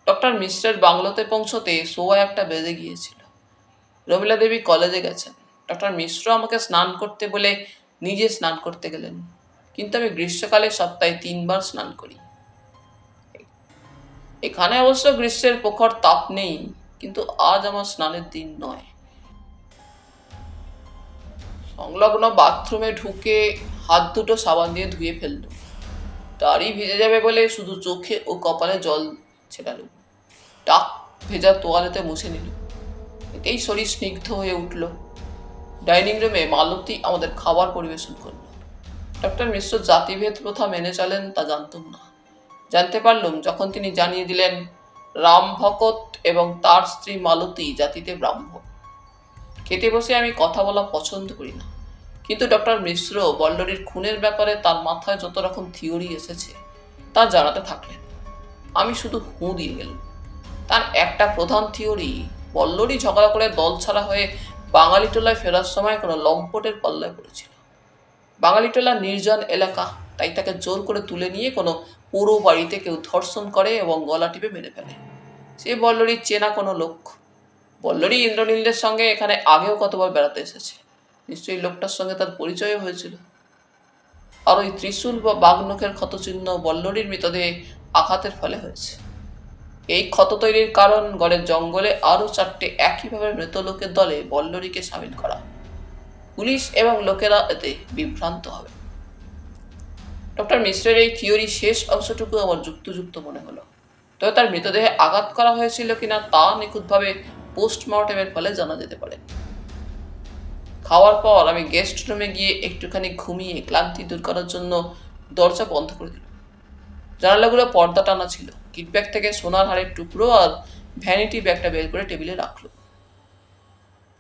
ডক্টর মিশ্রের বাংলোতে পৌঁছতে 1:15 বেজে গিয়েছিল। রমিলা দেবী কলেজে গেছেন। ডক্টর মিশ্র আমাকে স্নান করতে বলে নিজে স্নান করতে গেলেন, কিন্তু আমি গ্রীষ্মকালে সপ্তাহে 3 বার স্নান করি। এখানে অবশ্য গ্রীষ্মের প্রখর তাপ নেই, কিন্তু আজ আমার স্নানের দিন নয়। সংলগ্ন বাথরুমে ঢুকে হাত দুটো সাবান দিয়ে ধুয়ে ফেলল। দাড়ি ভিজে যাবে বলে শুধু চোখে ও কপালে জল ছেটাল। টাক ভেজা তোয়ালেতে মুছে নিল। এতেই শরীর স্নিগ্ধ হয়ে উঠল। ডাইনিং রুমে মালতী আমাদের খাবার পরিবেশন করল। ডক্টর মিশ্র জাতিভেদ প্রথা মেনে চলেন তা জানতাম না। জানতে পারলুম যখন তিনি জানিয়ে দিলেন রাম ভকত এবং তার স্ত্রী মালতী জাতিতে ব্রাহ্মণ। খেতে বসে আমি কথা বলা পছন্দ করি না, কিন্তু ডক্টর মিশ্র বল্লরীর খুনের ব্যাপারে তার মাথায় যত রকম থিওরি এসেছে তা জানাতে থাকলেন। আমি শুধু হুঁ দিয়ে গেলাম। তার একটা প্রধান থিওরি, বল্লরী ঝগড়া করে দল ছাড়া হয়ে বাঙালিটোলায় ফেরার সময় কোনো লম্পটের পাল্লায় পড়েছিল। বাঙালিটোলা নির্জন এলাকা, তাই তাকে জোর করে তুলে নিয়ে কোনো পুরো বাড়িতে কেউ ধর্ষণ করে এবং গলা টিপে মেরে ফেলে। সে বল্লরীর চেনা কোনো লোক। বল্লরী ইন্দ্রনীলদের সঙ্গে এখানে আগেও কতবার বেড়াতে এসেছে। নিশ্চয়ই লোকটার সঙ্গে তার পরিচয় হয়েছিল। আর ওই ত্রিশূল বা বাঘনখের ক্ষতচিহ্ন বল্লরীর মৃতদেহে আঘাতের ফলে হয়েছে। এই ক্ষত তৈরির কারণ গড়ের জঙ্গলে আরও 4টে একইভাবে মৃত লোকের দলে বল্লরীকে সামিল করা। পুলিশ এবং লোকেরা এতে বিভ্রান্ত হবে। ডক্টর মিশ্রের এই থিওরি শেষ অংশটুকু আমার যুক্তিযুক্ত মনে হলো। তবে তার মৃতদেহে আঘাত করা হয়েছিল কিনা তা নিখুঁতভাবে পোস্টমর্টেমের ফলে জানা যেতে পারে। খাওয়ার পর আমি গেস্ট রুমে গিয়ে একটুখানি ঘুমিয়ে ক্লান্তি দূর করার জন্য দরজা বন্ধ করে দিলাম। জানালাগুলো পর্দা টানা ছিল। কিটব্যাগ থেকে সোনার হারের টুকরো আর ভ্যানিটি ব্যাগটা বের করে টেবিলে রাখলো।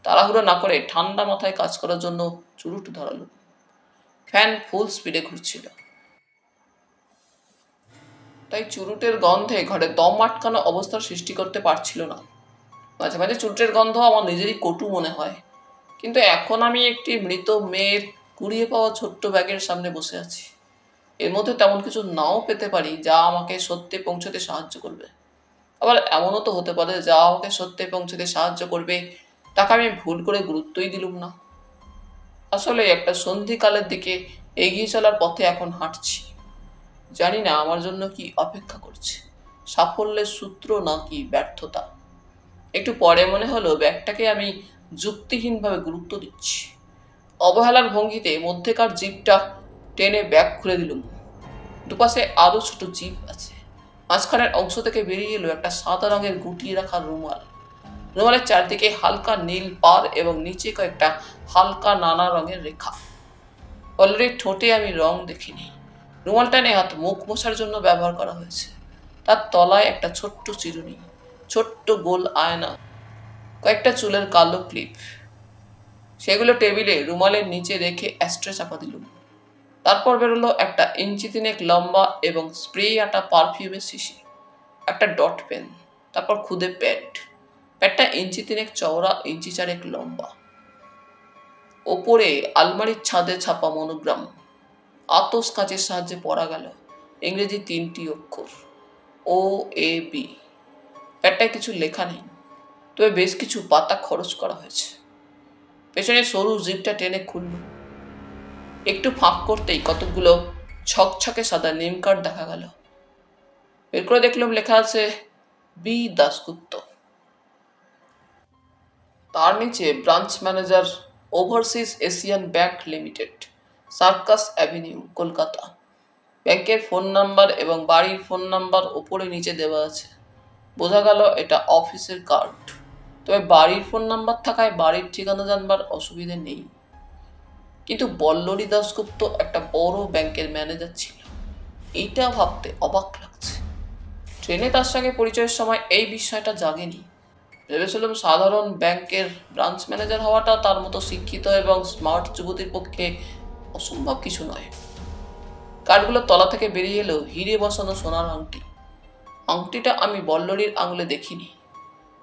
তাড়াহুড়ো না করে ঠান্ডা মাথায় কাজ করার জন্য চুরুট ধরালো। ফ্যান ফুল স্পিডে ঘুরছিল, তাই চুরুটের গন্ধে ঘরে দম আটকানো অবস্থার সৃষ্টি করতে পারছিল না। মাঝে মাঝে চুলটের গন্ধ আমার নিজেরই কটু মনে হয়, কিন্তু এখন আমি একটি মৃত মেয়ের কুড়িয়ে পাওয়া ছোট্ট ব্যাগের সামনে বসে আছি। এর মধ্যে তেমন কিছু নাও পেতে পারি যা আমাকে সত্যে পৌঁছতে সাহায্য করবে। আবার এমনও তো হতে পারে যা আমাকে সত্যে পৌঁছতে সাহায্য করবে তাকে আমি ভুল করে গুরুত্বই দিলুম না। আসলে একটা সন্ধিকালের দিকে এগিয়ে চলার পথে এখন হাঁটছি। জানি না আমার জন্য কি অপেক্ষা করছে, সাফল্যের সূত্র নাকি ব্যর্থতা। একটু পরে মনে হলো ব্যাগটাকে আমি যুক্তিহীনভাবে গুরুত্ব দিচ্ছি। অবহেলার ভঙ্গিতে মধ্যেকার জিপটা টেনে ব্যাগ খুলে দিলুম। দুপাশে আরো ছোট জিপ আছে। মাঝখানের অংশ থেকে বেরিয়ে এলো একটা সাদা রঙের গুটিয়ে রাখা রুমাল। রুমালের চারদিকে হালকা নীল পার এবং নিচে কয়েকটা হালকা নানা রঙের রেখা। অলরেডি ঠোঁটে আমি রং দেখিনি। রুমালটা নেহাত মুখ মোছার জন্য ব্যবহার করা হয়েছে। তার তলায় একটা ছোট্ট চিরুনি, ছোট্ট গোল আয়না, কয়েকটা চুলের কালো ক্লিপ। সেগুলো টেবিলে রুমালের নিচে রেখে অ্যাস্ট্রে চাপা দিলুম। তারপর বেরোলো একটা ইঞ্চি তিনেক লম্বা এবং স্প্রে আটা পারফিউমের শিশি, একটা ডট পেন, তারপর খুদে প্যাড। প্যাডটা ইঞ্চি তিনেক চওড়া, ইঞ্চি চারেক লম্বা। ওপরে আলমারির ছাদে ছাপা মনোগ্রাম আতস কাঁচের সাহায্যে পড়া গেল ইংরেজি 3টি অক্ষর, OAB। প্যাডটায় কিছু লেখা নেই, তবে বেশ কিছু পাতা খরচ করা হয়েছে। পেছনে সরু জিপটা টেনে খুলল। একটু ফাঁক করতেই কতগুলো ছকছকে সাদা নেম কার্ড দেখা গেল। বের করে দেখলাম লেখা আছে বি দাশগুপ্ত। তার নিচে branch manager, overseas Asian bank limited, circus avenue, Kolkata. ব্যাংকের ফোন নাম্বার এবং বাড়ির ফোন নাম্বার ওপরে নিচে দেওয়া আছে। বোঝা গেল এটা অফিসের কার্ড, তবে বাড়ির ফোন নাম্বার থাকায় বাড়ির ঠিকানা জানবার অসুবিধে নেই। কিন্তু বল্লরী দাশগুপ্ত একটা বড় ব্যাংকের ম্যানেজার ছিল, এইটা ভাবতে অবাক লাগছে। ট্রেনে তার সঙ্গে পরিচয়ের সময় এই বিষয়টা জাগেনি। ভেবেছিলাম সাধারণ ব্যাংকের ব্রাঞ্চ ম্যানেজার হওয়াটা তার মতো শিক্ষিত এবং স্মার্ট যুবতীর পক্ষে অসম্ভব কিছু নয়। কার্ডগুলো তলা থেকে বেরিয়ে এলো হিরে বসানো সোনার আংটি। আংটিটা আমি বল্লরীর আঙুলে দেখিনি।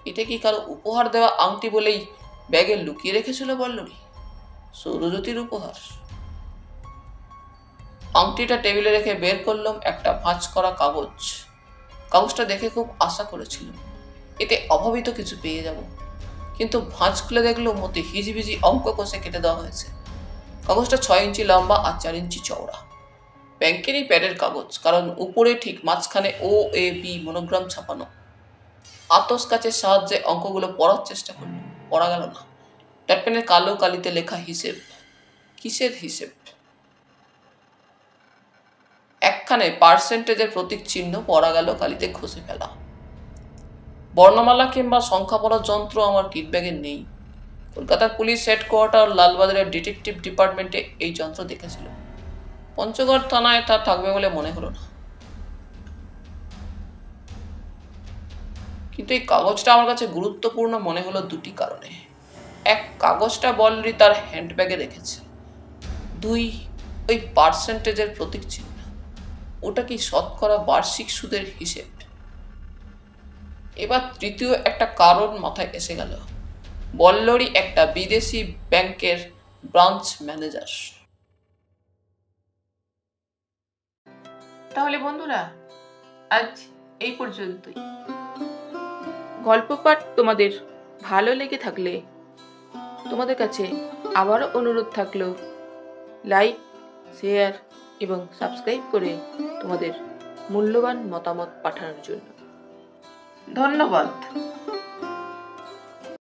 এটা কি কারো উপহার দেওয়া আংটি বলেই ব্যাগে লুকিয়ে রেখেছিল বল্লরী? সৌরজ্যোতির উপহার? আংটিটা টেবিলে রেখে বের করলাম একটা ভাঁজ করা কাগজ। কাগজটা দেখে খুব আশা করেছিলাম এতে অভাবিত কিছু পেয়ে যাব, কিন্তু ভাঁজ খুলে দেখলো মতে হিজিবিজি অঙ্ক কষে কেটে দেওয়া হয়েছে। কাগজটা 6 ইঞ্চি লম্বা আর 4 ইঞ্চি চওড়া। ব্যাংকেরই প্যাডের কাগজ, কারণ উপরে ঠিক মাঝখানে OAB মনোগ্রাম ছাপানো। আতস কাচের সাহায্যে অঙ্কগুলো পড়ার চেষ্টা করল, পড়া গেল না। ডটপেনের কালো কালিতে লেখা হিসেব। কিসের হিসেব? একখানে পার্সেন্টেজের প্রতীক চিহ্ন পড়া গেল কালিতে ঘষে ফেলা। বর্ণমালা কিংবা সংখ্যা পড়ার যন্ত্র আমার কিট ব্যাগে নেই। কলকাতার পুলিশ হেডকোয়ার্টার লালবাজারের ডিটেকটিভ ডিপার্টমেন্টে এই যন্ত্র দেখেছিল। পঞ্চগড় থানায় তা থাকবে বলে মনে হলো না। কিন্তু এই কাগজটা আমার কাছে গুরুত্বপূর্ণ মনে হলো দুটি কারণে। এক, কাগজটা বল্লরী তার হ্যান্ডব্যাগে রেখেছে। 2, ওই পার্সেন্টেজের প্রতীক চিহ্ন, ওটা কি শতকরা বার্ষিক সুদের হিসেব? এবার তৃতীয় একটা কারণ মাথায় এসে গেল। বল্লরী একটা বিদেশি ব্যাংকের ব্রাঞ্চ ম্যানেজার। তাহলে বন্ধুরা, আজ এই পর্যন্তই। গল্প পাঠ তোমাদের ভালো লেগে থাকলে তোমাদের কাছে আবারও অনুরোধ থাকলো লাইক, শেয়ার এবং সাবস্ক্রাইব করে তোমাদের মূল্যবান মতামত পাঠানোর জন্য। ধন্যবাদ।